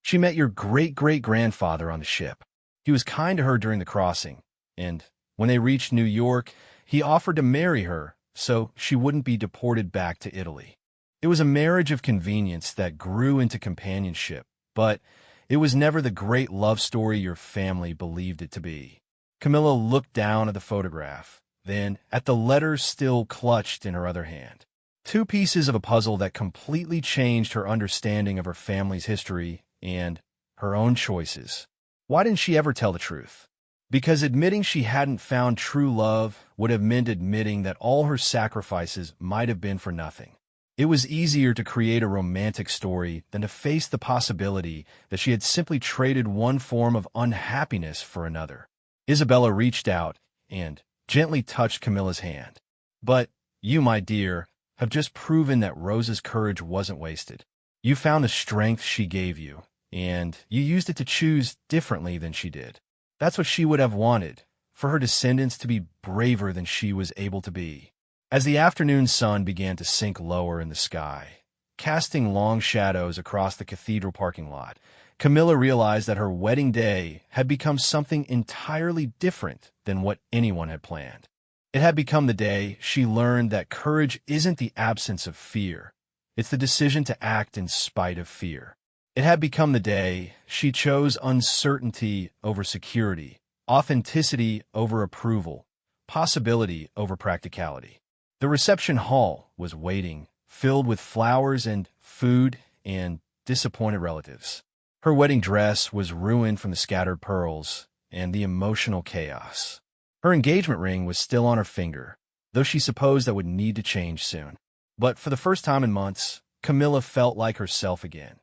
She met your great-great-grandfather on the ship. He was kind to her during the crossing, and when they reached New York, he offered to marry her so she wouldn't be deported back to Italy. It was a marriage of convenience that grew into companionship, but it was never the great love story your family believed it to be. Camilla looked down at the photograph, then at the letters still clutched in her other hand. Two pieces of a puzzle that completely changed her understanding of her family's history and her own choices. Why didn't she ever tell the truth? Because admitting she hadn't found true love would have meant admitting that all her sacrifices might have been for nothing. It was easier to create a romantic story than to face the possibility that she had simply traded one form of unhappiness for another. Isabella reached out and gently touched Camilla's hand. "But you, my dear, have just proven that Rosa's courage wasn't wasted. You found the strength she gave you, and you used it to choose differently than she did. That's what she would have wanted, for her descendants to be braver than she was able to be." As the afternoon sun began to sink lower in the sky, casting long shadows across the cathedral parking lot, Camilla realized that her wedding day had become something entirely different than what anyone had planned. It had become the day she learned that courage isn't the absence of fear. It's the decision to act in spite of fear. It had become the day she chose uncertainty over security, authenticity over approval, possibility over practicality. The reception hall was waiting, filled with flowers and food and disappointed relatives. Her wedding dress was ruined from the scattered pearls and the emotional chaos. Her engagement ring was still on her finger, though she supposed that would need to change soon. But for the first time in months, Camilla felt like herself again.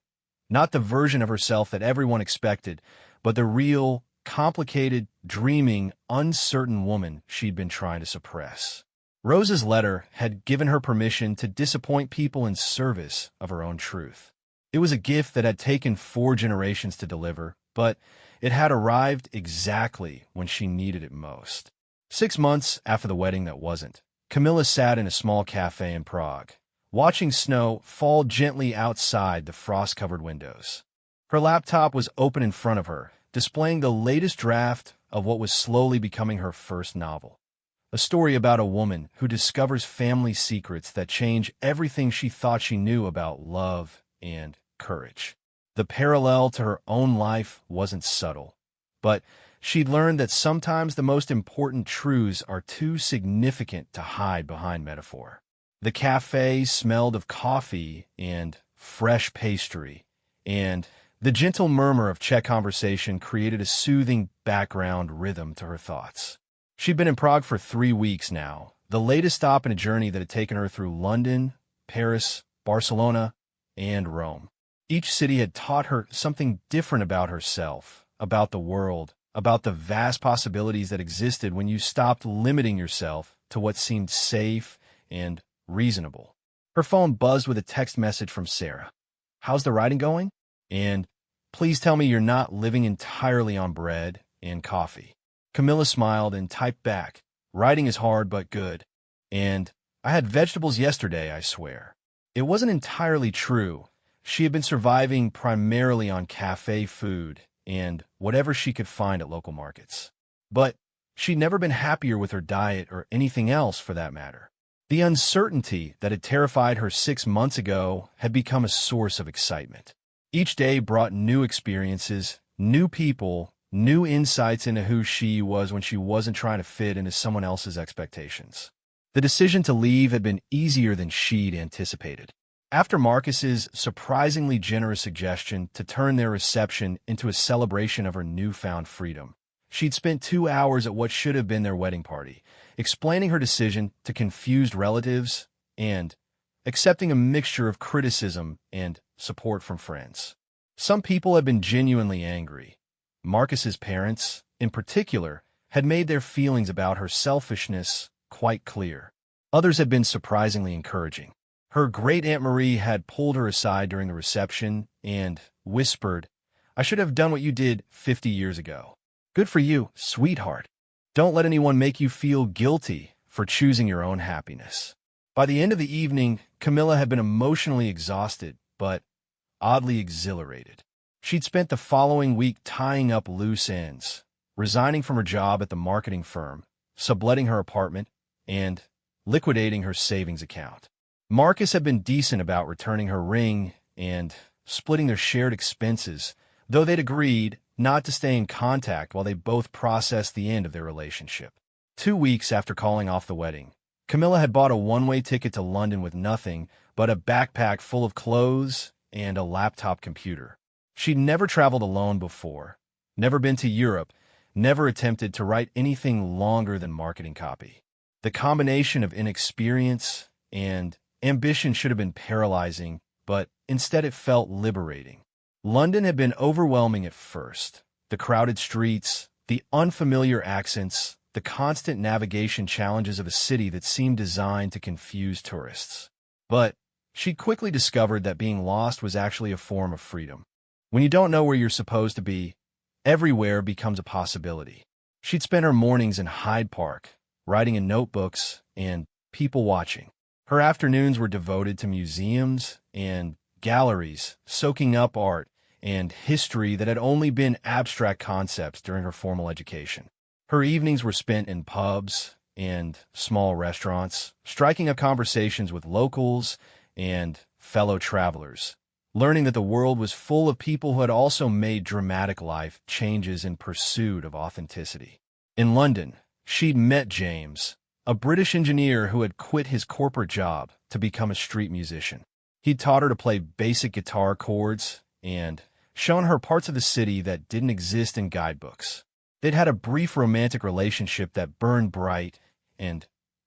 Not the version of herself that everyone expected, but the real, complicated, dreaming, uncertain woman she'd been trying to suppress. Rose's letter had given her permission to disappoint people in service of her own truth. It was a gift that had taken 4 generations to deliver, but it had arrived exactly when she needed it most. 6 months after the wedding that wasn't, Camilla sat in a small cafe in Prague, watching snow fall gently outside the frost-covered windows. Her laptop was open in front of her, displaying the latest draft of what was slowly becoming her first novel. A story about a woman who discovers family secrets that change everything she thought she knew about love and courage. The parallel to her own life wasn't subtle, but she'd learned that sometimes the most important truths are too significant to hide behind metaphor. The cafe smelled of coffee and fresh pastry, and the gentle murmur of Czech conversation created a soothing background rhythm to her thoughts. She'd been in Prague for 3 weeks now, the latest stop in a journey that had taken her through London, Paris, Barcelona, and Rome. Each city had taught her something different about herself, about the world, about the vast possibilities that existed when you stopped limiting yourself to what seemed safe and reasonable. Her phone buzzed with a text message from Sarah. "How's the writing going?" And, "Please tell me you're not living entirely on bread and coffee." Camilla smiled and typed back, "Writing is hard but good. And I had vegetables yesterday, I swear." It wasn't entirely true. She had been surviving primarily on cafe food and whatever she could find at local markets. But she'd never been happier with her diet or anything else for that matter. The uncertainty that had terrified her 6 months ago had become a source of excitement. Each day brought new experiences, new people, new insights into who she was when she wasn't trying to fit into someone else's expectations. The decision to leave had been easier than she'd anticipated. After Marcus's surprisingly generous suggestion to turn their reception into a celebration of her newfound freedom, she'd spent 2 hours at what should have been their wedding party, explaining her decision to confused relatives and accepting a mixture of criticism and support from friends. Some people had been genuinely angry. Marcus's parents, in particular, had made their feelings about her selfishness quite clear. Others had been surprisingly encouraging. Her great-aunt Marie had pulled her aside during the reception and whispered, "I should have done what you did 50 years ago. Good for you, sweetheart. Don't let anyone make you feel guilty for choosing your own happiness." By the end of the evening, Camilla had been emotionally exhausted, but oddly exhilarated. She'd spent the following week tying up loose ends, resigning from her job at the marketing firm, subletting her apartment, and liquidating her savings account. Marcus had been decent about returning her ring and splitting their shared expenses, though they'd agreed not to stay in contact while they both processed the end of their relationship. 2 weeks after calling off the wedding, Camilla had bought a one-way ticket to London with nothing but a backpack full of clothes and a laptop computer. She'd never traveled alone before, never been to Europe, never attempted to write anything longer than marketing copy. The combination of inexperience and ambition should have been paralyzing, but instead it felt liberating. London had been overwhelming at first. The crowded streets, the unfamiliar accents, the constant navigation challenges of a city that seemed designed to confuse tourists. But she quickly discovered that being lost was actually a form of freedom. When you don't know where you're supposed to be, everywhere becomes a possibility. She'd spent her mornings in Hyde Park, writing in notebooks and people watching. Her afternoons were devoted to museums and galleries, soaking up art and history that had only been abstract concepts during her formal education. Her evenings were spent in pubs and small restaurants, striking up conversations with locals and fellow travelers, learning that the world was full of people who had also made dramatic life changes in pursuit of authenticity. In London, she'd met James, a British engineer who had quit his corporate job to become a street musician. He'd taught her to play basic guitar chords and shown her parts of the city that didn't exist in guidebooks. They'd had a brief romantic relationship that burned bright and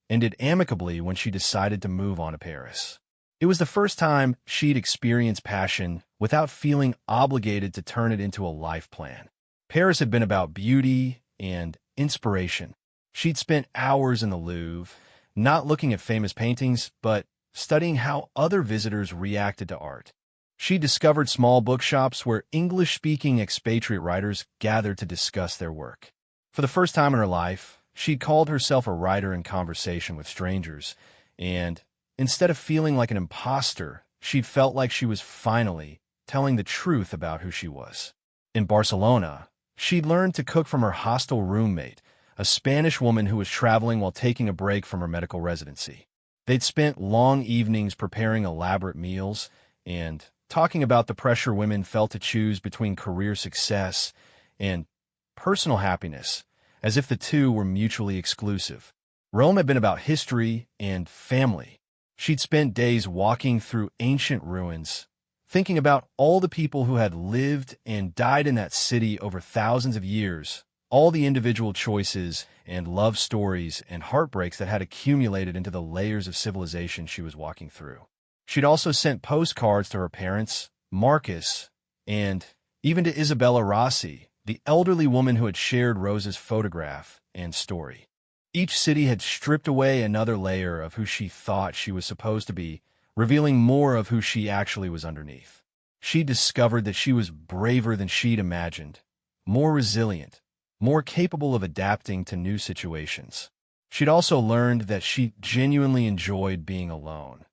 ended amicably when she decided to move on to Paris. It was the first time she'd experienced passion without feeling obligated to turn it into a life plan. Paris had been about beauty and inspiration. She'd spent hours in the Louvre, not looking at famous paintings, but studying how other visitors reacted to art. She discovered small bookshops where English-speaking expatriate writers gathered to discuss their work. For the first time in her life, she'd called herself a writer in conversation with strangers, and instead of feeling like an imposter, she'd felt like she was finally telling the truth about who she was. In Barcelona, she'd learned to cook from her hostel roommate, a Spanish woman who was traveling while taking a break from her medical residency. They'd spent long evenings preparing elaborate meals and talking about the pressure women felt to choose between career success and personal happiness, as if the two were mutually exclusive. Rome had been about history and family. She'd spent days walking through ancient ruins, thinking about all the people who had lived and died in that city over thousands of years, all the individual choices and love stories and heartbreaks that had accumulated into the layers of civilization she was walking through. She'd also sent postcards to her parents, Marcus, and even to Isabella Rossi, the elderly woman who had shared Rosa's photograph and story. Each city had stripped away another layer of who she thought she was supposed to be, revealing more of who she actually was underneath. She discovered that she was braver than she'd imagined, more resilient, more capable of adapting to new situations. She'd also learned that she genuinely enjoyed being alone.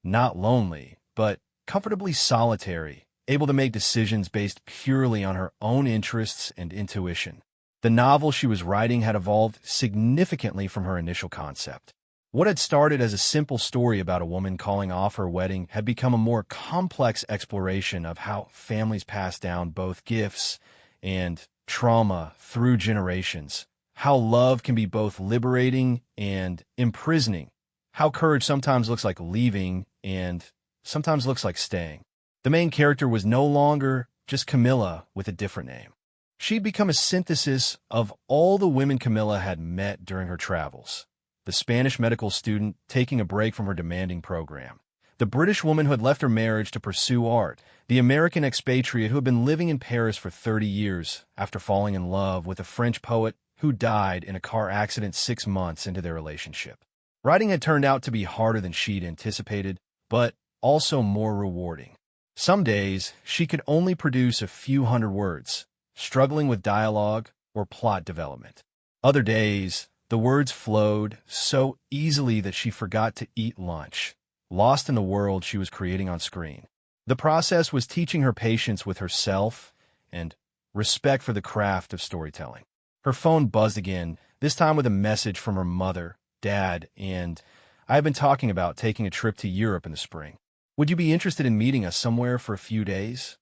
Not lonely, but comfortably solitary, able to make decisions based purely on her own interests and intuition. The novel she was writing had evolved significantly from her initial concept. What had started as a simple story about a woman calling off her wedding had become a more complex exploration of how families pass down both gifts and trauma through generations, how love can be both liberating and imprisoning, how courage sometimes looks like leaving and sometimes looks like staying. The main character was no longer just Camilla with a different name. She'd become a synthesis of all the women Camilla had met during her travels. The Spanish medical student taking a break from her demanding program. The British woman who had left her marriage to pursue art. The American expatriate who had been living in Paris for 30 years after falling in love with a French poet who died in a car accident 6 months into their relationship. Writing had turned out to be harder than she'd anticipated, but also more rewarding. Some days, she could only produce a few hundred words, struggling with dialogue or plot development. Other days, the words flowed so easily that she forgot to eat lunch, lost in the world she was creating on screen. The process was teaching her patience with herself and respect for the craft of storytelling. Her phone buzzed again, this time with a message from her mother, dad, and I have been talking about taking a trip to Europe in the spring. Would you be interested in meeting us somewhere for a few days?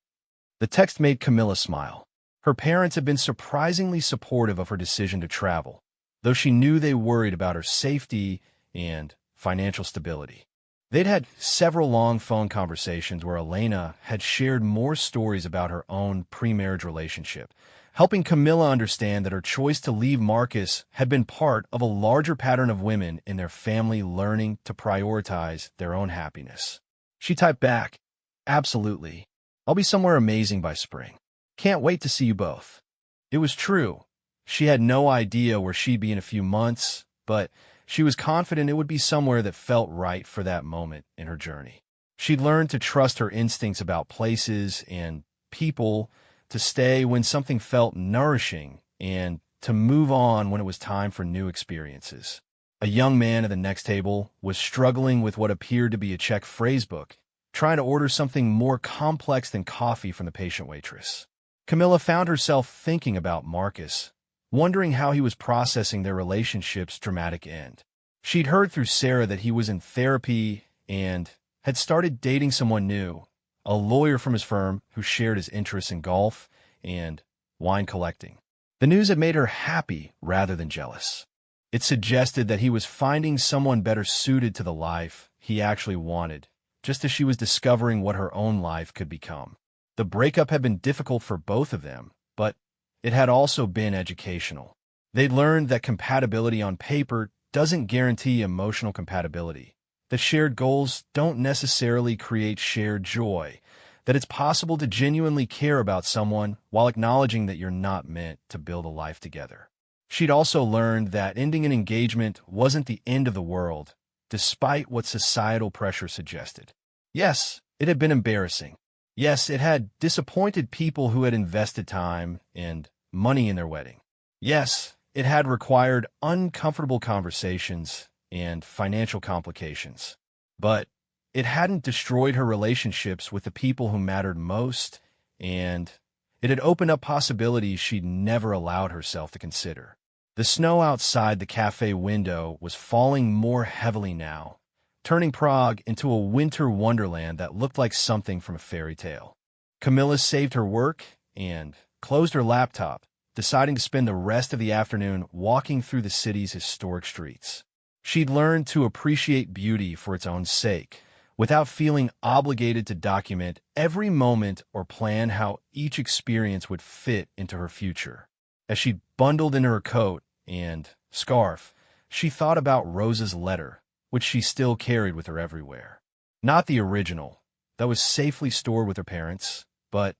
The text made Camilla smile. Her parents had been surprisingly supportive of her decision to travel, though she knew they worried about her safety and financial stability. They'd had several long phone conversations where Elena had shared more stories about her own pre-marriage relationship, helping Camilla understand that her choice to leave Marcus had been part of a larger pattern of women in their family learning to prioritize their own happiness. She typed back, "Absolutely. I'll be somewhere amazing by spring. Can't wait to see you both." It was true. She had no idea where she'd be in a few months, but she was confident it would be somewhere that felt right for that moment in her journey. She'd learned to trust her instincts about places and people, to stay when something felt nourishing, and to move on when it was time for new experiences. A young man at the next table was struggling with what appeared to be a Czech phrasebook, trying to order something more complex than coffee from the patient waitress. Camilla found herself thinking about Marcus, wondering how he was processing their relationship's dramatic end. She'd heard through Sarah that he was in therapy and had started dating someone new, a lawyer from his firm who shared his interests in golf and wine collecting. The news had made her happy rather than jealous. It suggested that he was finding someone better suited to the life he actually wanted, just as she was discovering what her own life could become. The breakup had been difficult for both of them, but it had also been educational. They'd learned that compatibility on paper doesn't guarantee emotional compatibility, that shared goals don't necessarily create shared joy, that it's possible to genuinely care about someone while acknowledging that you're not meant to build a life together. She'd also learned that ending an engagement wasn't the end of the world, despite what societal pressure suggested. Yes, it had been embarrassing. Yes, it had disappointed people who had invested time and money in their wedding. Yes, it had required uncomfortable conversations and financial complications. But it hadn't destroyed her relationships with the people who mattered most, and it had opened up possibilities she'd never allowed herself to consider. The snow outside the cafe window was falling more heavily now, turning Prague into a winter wonderland that looked like something from a fairy tale. Camilla saved her work and closed her laptop, deciding to spend the rest of the afternoon walking through the city's historic streets. She'd learned to appreciate beauty for its own sake, without feeling obligated to document every moment or plan how each experience would fit into her future. As she bundled into her coat and scarf, she thought about Rosa's letter, which she still carried with her everywhere. Not the original, that was safely stored with her parents, but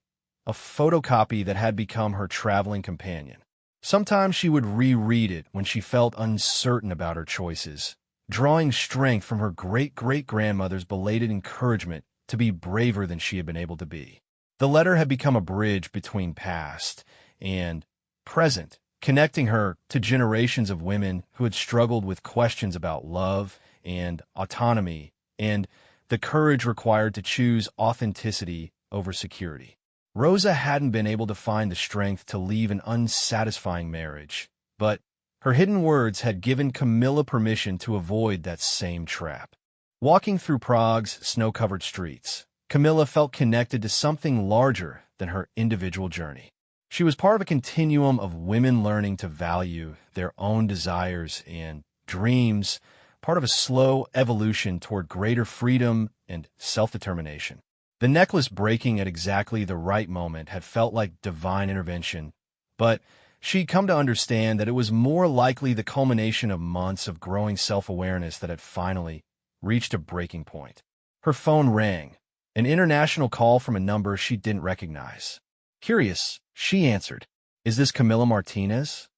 a photocopy that had become her traveling companion. Sometimes she would reread it when she felt uncertain about her choices, drawing strength from her great-great-grandmother's belated encouragement to be braver than she had been able to be. The letter had become a bridge between past and present, connecting her to generations of women who had struggled with questions about love and autonomy and the courage required to choose authenticity over security. Rosa hadn't been able to find the strength to leave an unsatisfying marriage, but her hidden words had given Camilla permission to avoid that same trap. Walking through Prague's snow-covered streets, Camilla felt connected to something larger than her individual journey. She was part of a continuum of women learning to value their own desires and dreams, part of a slow evolution toward greater freedom and self-determination. The necklace breaking at exactly the right moment had felt like divine intervention, but she'd come to understand that it was more likely the culmination of months of growing self-awareness that had finally reached a breaking point. Her phone rang, an international call from a number she didn't recognize. Curious, she answered, "Is this Camilla Martinez?"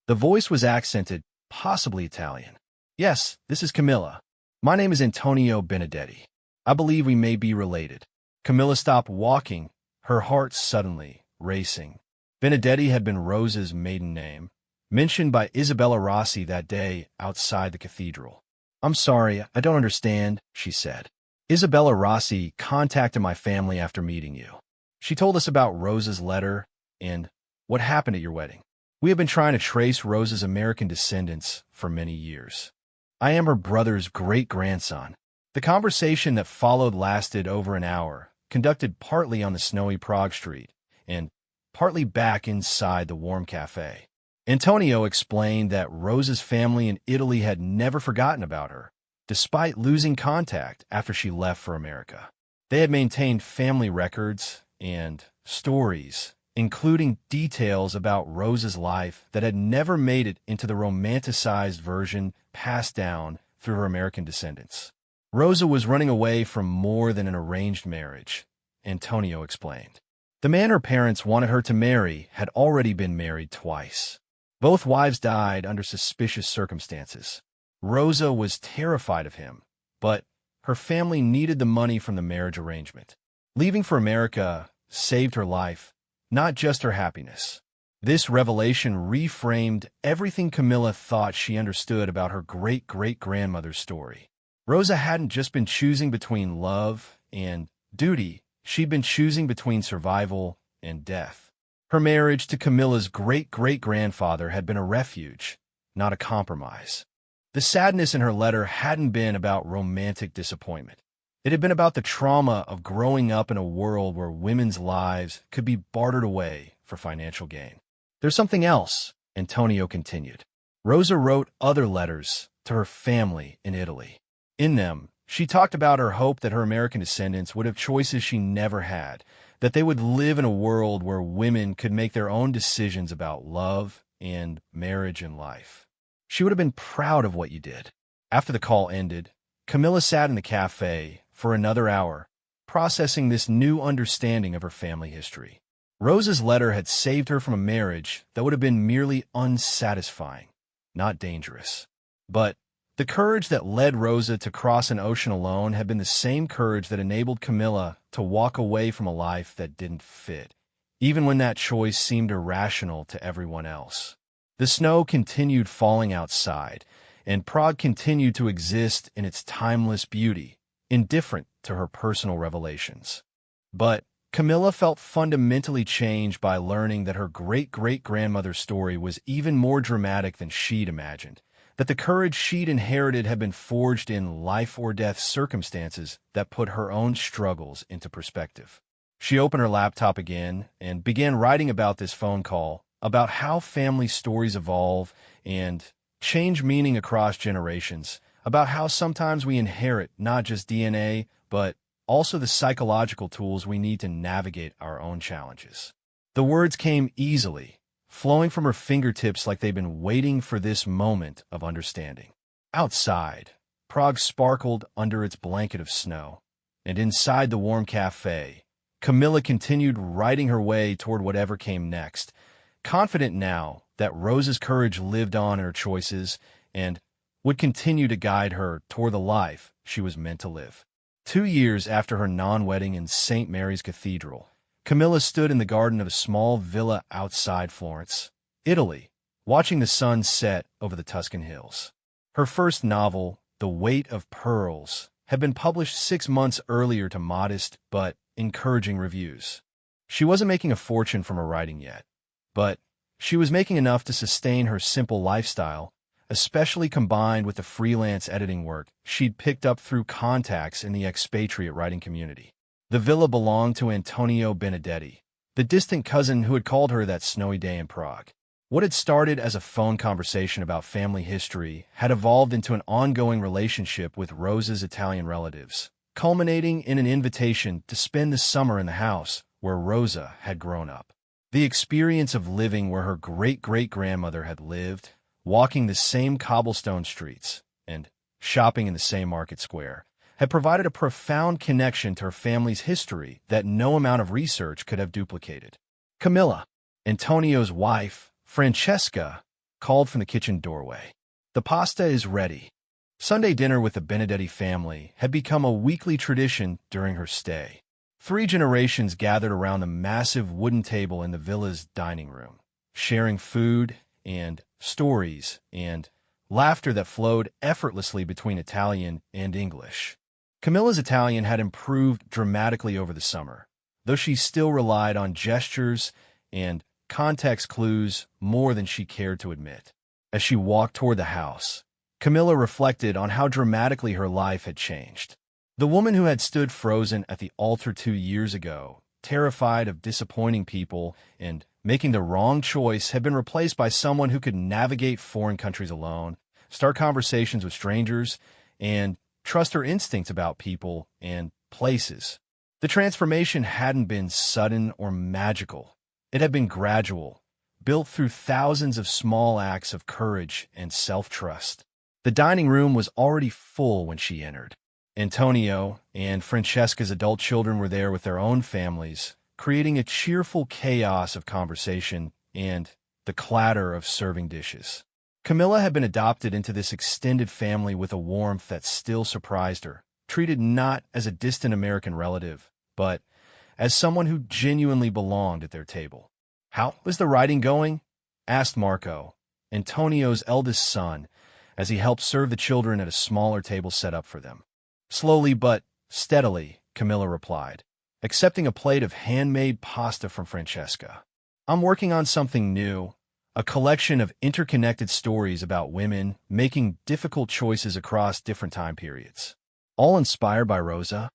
The voice was accented, possibly Italian. "Yes, this is Camilla. My name is Antonio Benedetti. I believe we may be related." Camilla stopped walking, her heart suddenly racing. Benedetti had been Rosa's maiden name, mentioned by Isabella Rossi that day outside the cathedral. "I'm sorry, I don't understand," she said. "Isabella Rossi contacted my family after meeting you. She told us about Rosa's letter and what happened at your wedding. We have been trying to trace Rosa's American descendants for many years. I am her brother's great-grandson." The conversation that followed lasted over an hour, conducted partly on the snowy Prague street and partly back inside the warm cafe. Antonio explained that Rosa's family in Italy had never forgotten about her, despite losing contact after she left for America. They had maintained family records and stories, including details about Rosa's life that had never made it into the romanticized version passed down through her American descendants. Rosa was running away from more than an arranged marriage, Antonio explained. The man her parents wanted her to marry had already been married twice. Both wives died under suspicious circumstances. Rosa was terrified of him, but her family needed the money from the marriage arrangement. Leaving for America saved her life, not just her happiness. This revelation reframed everything Camilla thought she understood about her great-great-grandmother's story. Rosa hadn't just been choosing between love and duty, she'd been choosing between survival and death. Her marriage to Camilla's great-great-grandfather had been a refuge, not a compromise. The sadness in her letter hadn't been about romantic disappointment. It had been about the trauma of growing up in a world where women's lives could be bartered away for financial gain. "There's something else," Antonio continued. Rosa wrote other letters to her family in Italy. In them, she talked about her hope that her American descendants would have choices she never had, that they would live in a world where women could make their own decisions about love and marriage and life. She would have been proud of what you did. After the call ended, Camilla sat in the cafe for another hour, processing this new understanding of her family history. Rosa's letter had saved her from a marriage that would have been merely unsatisfying, not dangerous. But the courage that led Rosa to cross an ocean alone had been the same courage that enabled Camilla to walk away from a life that didn't fit, even when that choice seemed irrational to everyone else. The snow continued falling outside, and Prague continued to exist in its timeless beauty, indifferent to her personal revelations. But Camilla felt fundamentally changed by learning that her great-great-grandmother's story was even more dramatic than she'd imagined, that the courage she'd inherited had been forged in life-or-death circumstances that put her own struggles into perspective. She opened her laptop again and began writing about this phone call, about how family stories evolve and change meaning across generations, about how sometimes we inherit not just DNA, but also the psychological tools we need to navigate our own challenges. The words came easily, flowing from her fingertips like they'd been waiting for this moment of understanding. Outside, Prague sparkled under its blanket of snow, and inside the warm cafe, Camilla continued writing her way toward whatever came next, confident now that Rosa's courage lived on in her choices and would continue to guide her toward the life she was meant to live. 2 years after her non-wedding in St. Mary's Cathedral, Camilla stood in the garden of a small villa outside Florence, Italy, watching the sun set over the Tuscan hills. Her first novel, The Weight of Pearls, had been published 6 months earlier to modest but encouraging reviews. She wasn't making a fortune from her writing yet, but she was making enough to sustain her simple lifestyle, especially combined with the freelance editing work she'd picked up through contacts in the expatriate writing community. The villa belonged to Antonio Benedetti, the distant cousin who had called her that snowy day in Prague. What had started as a phone conversation about family history had evolved into an ongoing relationship with Rosa's Italian relatives, culminating in an invitation to spend the summer in the house where Rosa had grown up. The experience of living where her great-great-grandmother had lived, walking the same cobblestone streets, and shopping in the same market square, had provided a profound connection to her family's history that no amount of research could have duplicated. Camilla, Antonio's wife, Francesca, called from the kitchen doorway. "The pasta is ready." Sunday dinner with the Benedetti family had become a weekly tradition during her stay. 3 generations gathered around the massive wooden table in the villa's dining room, sharing food and stories and laughter that flowed effortlessly between Italian and English. Camilla's Italian had improved dramatically over the summer, though she still relied on gestures and context clues more than she cared to admit. As she walked toward the house, Camilla reflected on how dramatically her life had changed. The woman who had stood frozen at the altar 2 years ago, terrified of disappointing people and making the wrong choice, had been replaced by someone who could navigate foreign countries alone, start conversations with strangers, and trust her instincts about people and places. The transformation hadn't been sudden or magical. It had been gradual, built through thousands of small acts of courage and self-trust. The dining room was already full when she entered. Antonio and Francesca's adult children were there with their own families, creating a cheerful chaos of conversation and the clatter of serving dishes. Camilla had been adopted into this extended family with a warmth that still surprised her, treated not as a distant American relative, but as someone who genuinely belonged at their table. "How is the writing going?" asked Marco, Antonio's eldest son, as he helped serve the children at a smaller table set up for them. "Slowly but steadily," Camilla replied, accepting a plate of handmade pasta from Francesca. "I'm working on something new, a collection of interconnected stories about women making difficult choices across different time periods." "All inspired by Rosa?"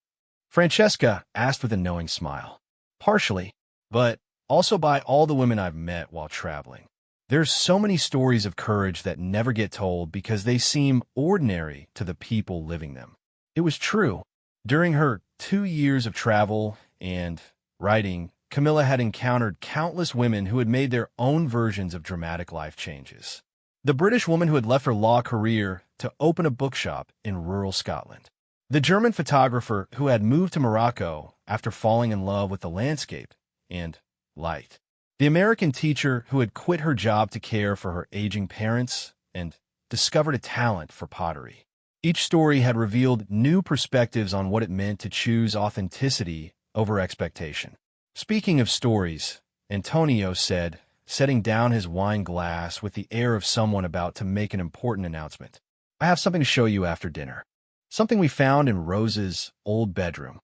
Francesca asked with a knowing smile. "Partially, but also by all the women I've met while traveling. There's so many stories of courage that never get told because they seem ordinary to the people living them. It was true. During her 2 years of travel and writing, Camilla had encountered countless women who had made their own versions of dramatic life changes. The British woman who had left her law career to open a bookshop in rural Scotland. The German photographer who had moved to Morocco after falling in love with the landscape and light. The American teacher who had quit her job to care for her aging parents and discovered a talent for pottery. Each story had revealed new perspectives on what it meant to choose authenticity over expectation. Speaking of stories, Antonio said, setting down his wine glass with the air of someone about to make an important announcement. I have something to show you after dinner. Something we found in Rosa's old bedroom.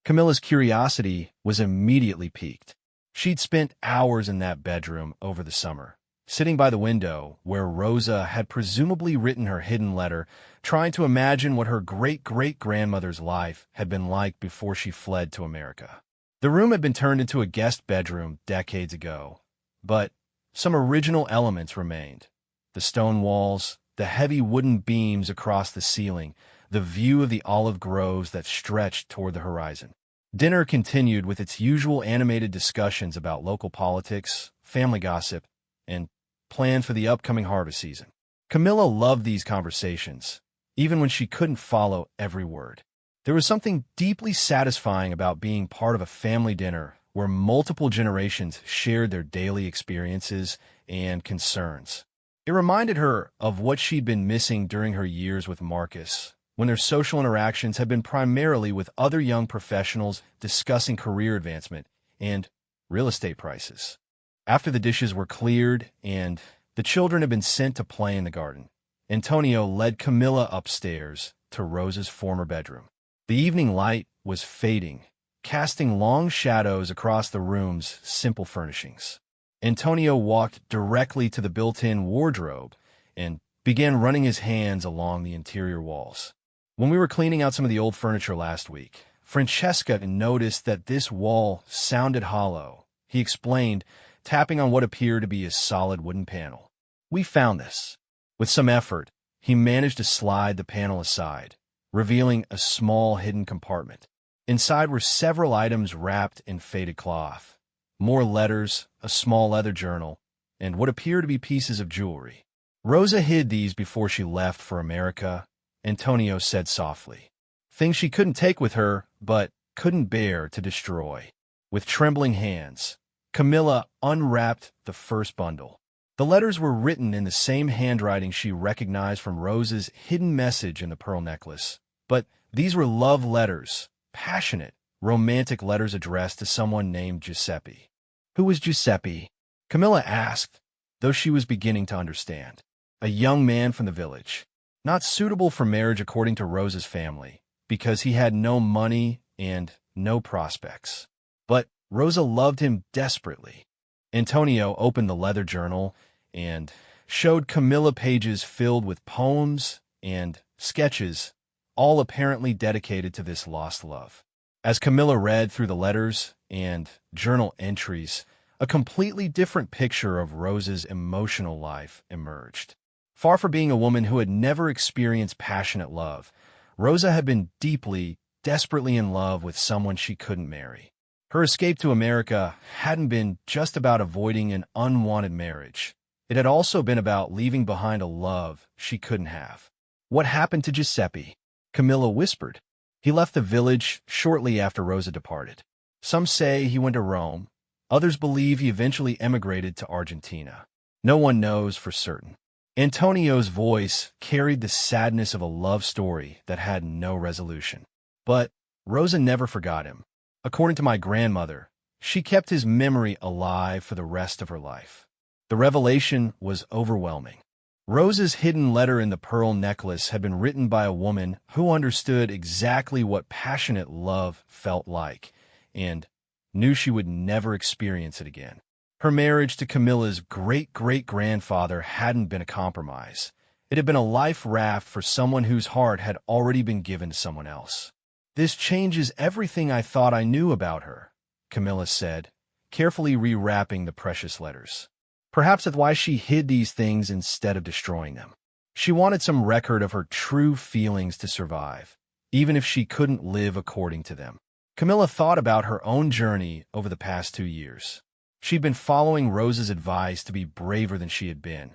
Camilla's curiosity was immediately piqued. She'd spent hours in that bedroom over the summer, sitting by the window where Rosa had presumably written her hidden letter, trying to imagine what her great-great-grandmother's life had been like before she fled to America. The room had been turned into a guest bedroom decades ago, but some original elements remained. The stone walls, the heavy wooden beams across the ceiling, the view of the olive groves that stretched toward the horizon. Dinner continued with its usual animated discussions about local politics, family gossip, and plans for the upcoming harvest season. Camilla loved these conversations, even when she couldn't follow every word. There was something deeply satisfying about being part of a family dinner where multiple generations shared their daily experiences and concerns. It reminded her of what she'd been missing during her years with Marcus, when their social interactions had been primarily with other young professionals discussing career advancement and real estate prices. After the dishes were cleared and the children had been sent to play in the garden, Antonio led Camilla upstairs to Rosa's former bedroom. The evening light was fading, casting long shadows across the room's simple furnishings. Antonio walked directly to the built-in wardrobe and began running his hands along the interior walls. When we were cleaning out some of the old furniture last week, Francesca noticed that this wall sounded hollow. He explained, tapping on what appeared to be a solid wooden panel. We found this. With some effort, he managed to slide the panel aside, revealing a small hidden compartment. Inside were several items wrapped in faded cloth, more letters, a small leather journal, and what appeared to be pieces of jewelry. Rosa hid these before she left for America, Antonio said softly. Things she couldn't take with her, but couldn't bear to destroy. With trembling hands, Camilla unwrapped the first bundle. The letters were written in the same handwriting she recognized from Rosa's hidden message in the pearl necklace. But these were love letters, passionate, romantic letters addressed to someone named Giuseppe. Who was Giuseppe? Camilla asked, though she was beginning to understand. A young man from the village. Not suitable for marriage according to Rosa's family, because he had no money and no prospects. But Rosa loved him desperately. Antonio opened the leather journal and showed Camilla pages filled with poems and sketches, all apparently dedicated to this lost love. As Camilla read through the letters and journal entries, a completely different picture of Rosa's emotional life emerged. Far from being a woman who had never experienced passionate love, Rosa had been deeply, desperately in love with someone she couldn't marry. Her escape to America hadn't been just about avoiding an unwanted marriage. It had also been about leaving behind a love she couldn't have. What happened to Giuseppe? Camilla whispered. He left the village shortly after Rosa departed. Some say he went to Rome. Others believe he eventually emigrated to Argentina. No one knows for certain. Antonio's voice carried the sadness of a love story that had no resolution. But Rosa never forgot him. According to my grandmother, she kept his memory alive for the rest of her life. The revelation was overwhelming. Rosa's hidden letter in the pearl necklace had been written by a woman who understood exactly what passionate love felt like and knew she would never experience it again. Her marriage to Camilla's great-great-grandfather hadn't been a compromise. It had been a life raft for someone whose heart had already been given to someone else. This changes everything I thought I knew about her, Camilla said, carefully rewrapping the precious letters. Perhaps that's why she hid these things instead of destroying them. She wanted some record of her true feelings to survive, even if she couldn't live according to them. Camilla thought about her own journey over the past 2 years. She'd been following Rosa's advice to be braver than she had been,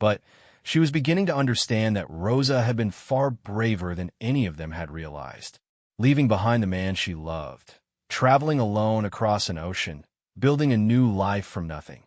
but she was beginning to understand that Rosa had been far braver than any of them had realized. Leaving behind the man she loved, traveling alone across an ocean, building a new life from nothing.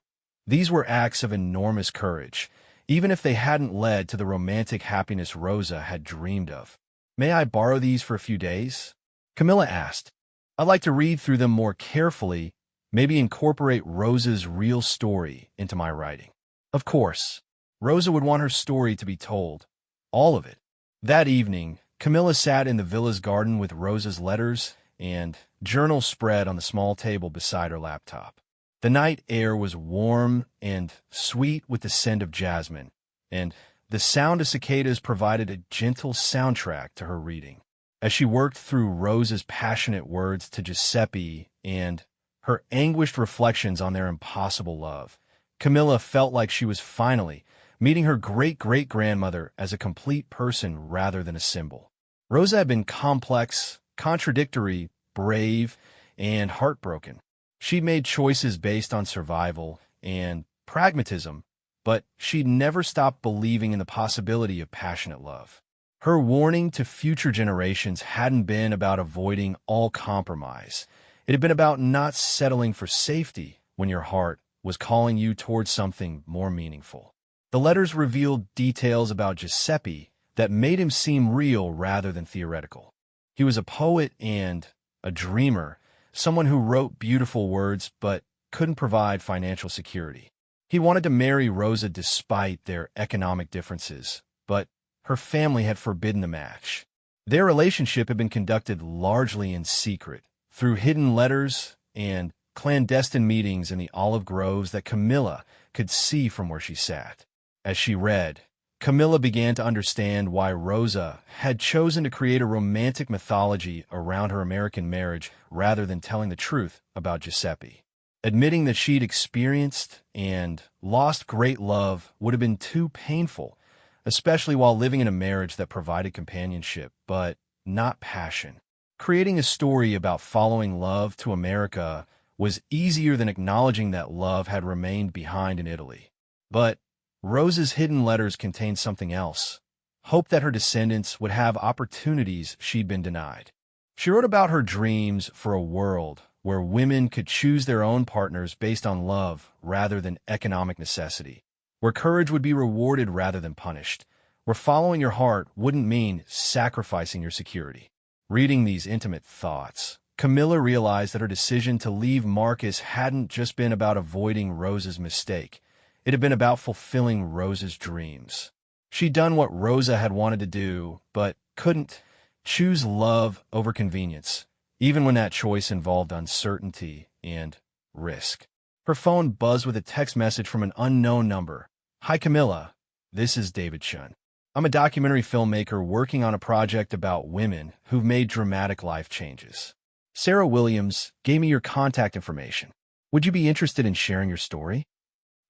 These were acts of enormous courage, even if they hadn't led to the romantic happiness Rosa had dreamed of. "May I borrow these for a few days?" Camilla asked. "I'd like to read through them more carefully, maybe incorporate Rosa's real story into my writing." Of course, Rosa would want her story to be told, all of it. That evening, Camilla sat in the villa's garden with Rosa's letters and journal spread on the small table beside her laptop. The night air was warm and sweet with the scent of jasmine, and the sound of cicadas provided a gentle soundtrack to her reading. As she worked through Rosa's passionate words to Giuseppe and her anguished reflections on their impossible love, Camilla felt like she was finally meeting her great-great-grandmother as a complete person rather than a symbol. Rosa had been complex, contradictory, brave, and heartbroken. She'd made choices based on survival and pragmatism, but she'd never stopped believing in the possibility of passionate love. Her warning to future generations hadn't been about avoiding all compromise. It had been about not settling for safety when your heart was calling you towards something more meaningful. The letters revealed details about Giuseppe that made him seem real rather than theoretical. He was a poet and a dreamer, someone who wrote beautiful words but couldn't provide financial security. He wanted to marry Rosa despite their economic differences, but her family had forbidden the match. Their relationship had been conducted largely in secret, through hidden letters and clandestine meetings in the olive groves that Camilla could see from where she sat. As she read, Camilla began to understand why Rosa had chosen to create a romantic mythology around her American marriage rather than telling the truth about Giuseppe. Admitting that she'd experienced and lost great love would have been too painful, especially while living in a marriage that provided companionship, but not passion. Creating a story about following love to America was easier than acknowledging that love had remained behind in Italy. But Rosa's hidden letters contained something else: hope that her descendants would have opportunities she'd been denied. She wrote about her dreams for a world where women could choose their own partners based on love rather than economic necessity, where courage would be rewarded rather than punished, where following your heart wouldn't mean sacrificing your security. Reading these intimate thoughts, Camilla realized that her decision to leave Marcus hadn't just been about avoiding Rosa's mistake. It had been about fulfilling Rosa's dreams. She'd done what Rosa had wanted to do, but couldn't: choose love over convenience, even when that choice involved uncertainty and risk. Her phone buzzed with a text message from an unknown number. "Hi, Camilla. This is David Chun. I'm a documentary filmmaker working on a project about women who've made dramatic life changes. Sarah Williams gave me your contact information. Would you be interested in sharing your story?"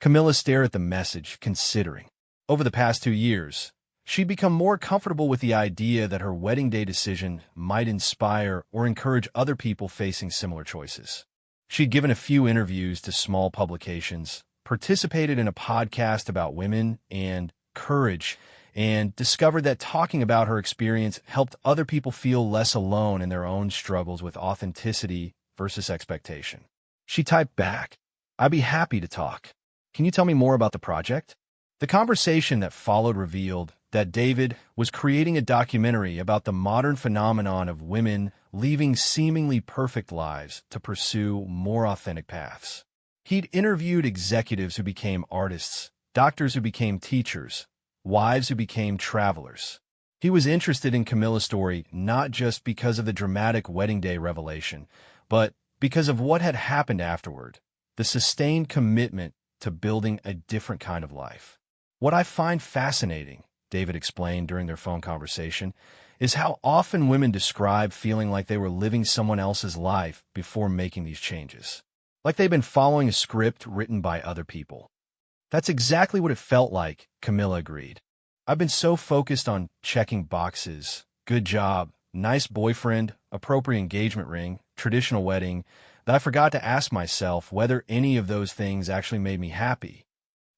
Camilla stared at the message, considering. Over the past 2 years, she'd become more comfortable with the idea that her wedding day decision might inspire or encourage other people facing similar choices. She'd given a few interviews to small publications, participated in a podcast about women and courage, and discovered that talking about her experience helped other people feel less alone in their own struggles with authenticity versus expectation. She typed back, "I'd be happy to talk. Can you tell me more about the project?" The conversation that followed revealed that David was creating a documentary about the modern phenomenon of women leaving seemingly perfect lives to pursue more authentic paths. He'd interviewed executives who became artists, doctors who became teachers, wives who became travelers. He was interested in Camilla's story not just because of the dramatic wedding day revelation, but because of what had happened afterward, the sustained commitment to building a different kind of life. "What I find fascinating," David explained during their phone conversation, "is how often women describe feeling like they were living someone else's life before making these changes. Like they've been following a script written by other people. That's exactly what it felt like, Camilla agreed. I've been so focused on checking boxes, good job, nice boyfriend, appropriate engagement ring, traditional wedding, that I forgot to ask myself whether any of those things actually made me happy.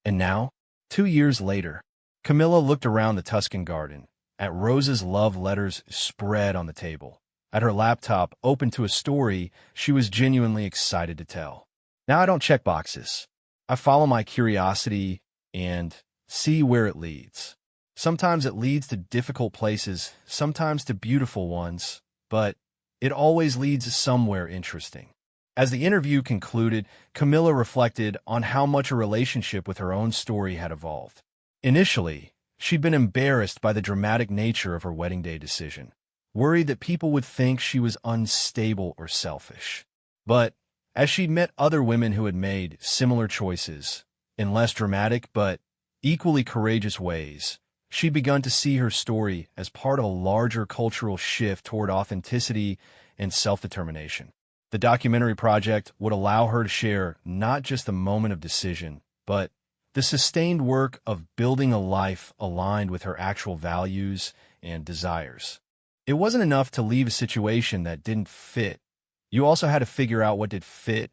And now, 2 years later, Camilla looked around the Tuscan garden, at Rose's love letters spread on the table, at her laptop open to a story she was genuinely excited to tell. Now I don't check boxes. I follow my curiosity and see where it leads. Sometimes it leads to difficult places, sometimes to beautiful ones, but it always leads somewhere interesting. As the interview concluded, Camilla reflected on how much her relationship with her own story had evolved. Initially, she'd been embarrassed by the dramatic nature of her wedding day decision, worried that people would think she was unstable or selfish. But as she'd met other women who had made similar choices, in less dramatic but equally courageous ways, she'd begun to see her story as part of a larger cultural shift toward authenticity and self-determination. The documentary project would allow her to share not just the moment of decision, but the sustained work of building a life aligned with her actual values and desires. It wasn't enough to leave a situation that didn't fit. You also had to figure out what did fit,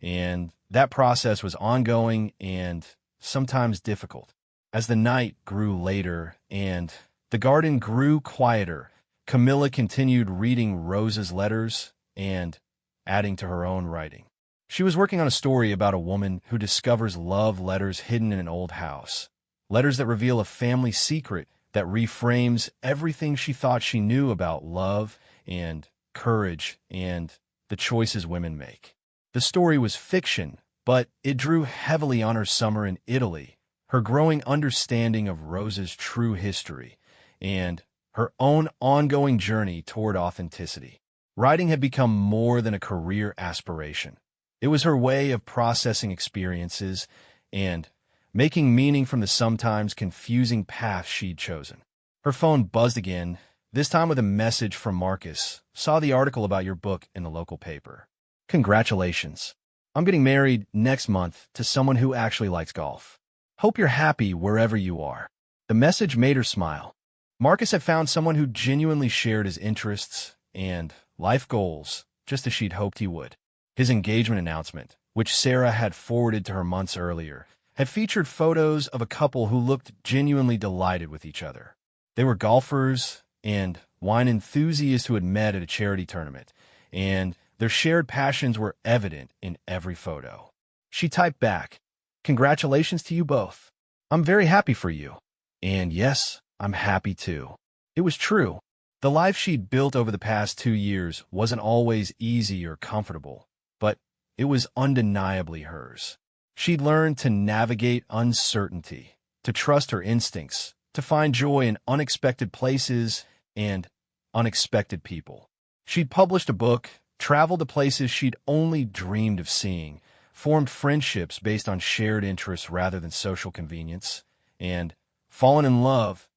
and that process was ongoing and sometimes difficult. As the night grew later and the garden grew quieter, Camilla continued reading Rose's letters and adding to her own writing. She was working on a story about a woman who discovers love letters hidden in an old house, letters that reveal a family secret that reframes everything she thought she knew about love and courage and the choices women make. The story was fiction, but it drew heavily on her summer in Italy, her growing understanding of Rose's true history, and her own ongoing journey toward authenticity. Writing had become more than a career aspiration. It was her way of processing experiences and making meaning from the sometimes confusing path she'd chosen. Her phone buzzed again, this time with a message from Marcus. Saw the article about your book in the local paper. Congratulations. I'm getting married next month to someone who actually likes golf. Hope you're happy wherever you are. The message made her smile. Marcus had found someone who genuinely shared his interests and life goals, just as she'd hoped he would. His engagement announcement, which Sarah had forwarded to her months earlier, had featured photos of a couple who looked genuinely delighted with each other. They were golfers and wine enthusiasts who had met at a charity tournament, and their shared passions were evident in every photo. She typed back, "Congratulations to you both. I'm very happy for you. And yes, I'm happy too." It was true. The life she'd built over the past 2 years wasn't always easy or comfortable, but it was undeniably hers. She'd learned to navigate uncertainty, to trust her instincts, to find joy in unexpected places and unexpected people. She'd published a book, traveled to places she'd only dreamed of seeing, formed friendships based on shared interests rather than social convenience, and fallen in love,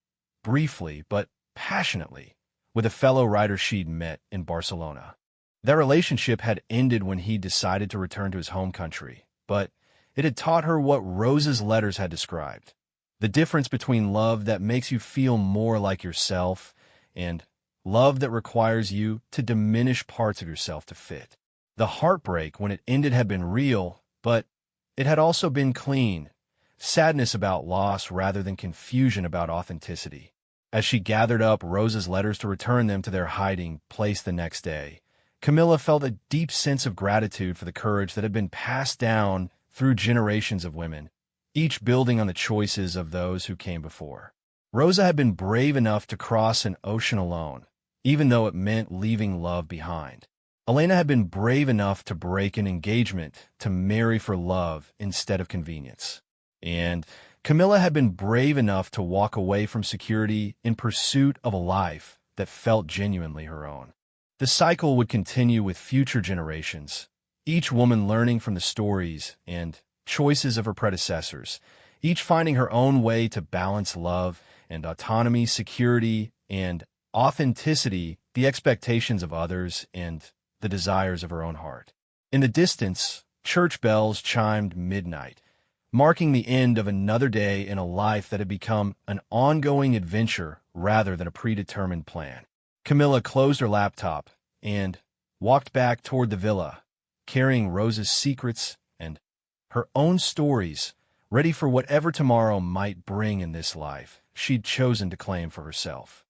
briefly but passionately, with a fellow writer she'd met in Barcelona. Their relationship had ended when he decided to return to his home country, but it had taught her what Rose's letters had described: the difference between love that makes you feel more like yourself and love that requires you to diminish parts of yourself to fit. The heartbreak when it ended had been real, but it had also been clean, sadness about loss rather than confusion about authenticity. As she gathered up Rose's letters to return them to their hiding place the next day, Camilla felt a deep sense of gratitude for the courage that had been passed down through generations of women, each building on the choices of those who came before. Rosa had been brave enough to cross an ocean alone, even though it meant leaving love behind. Elena had been brave enough to break an engagement to marry for love instead of convenience. And Camilla had been brave enough to walk away from security in pursuit of a life that felt genuinely her own. The cycle would continue with future generations, each woman learning from the stories and choices of her predecessors, each finding her own way to balance love and autonomy, security and authenticity, the expectations of others and the desires of her own heart. In the distance, church bells chimed midnight, marking the end of another day in a life that had become an ongoing adventure rather than a predetermined plan. Camilla closed her laptop and walked back toward the villa, carrying Rose's secrets and her own stories, ready for whatever tomorrow might bring in this life she'd chosen to claim for herself.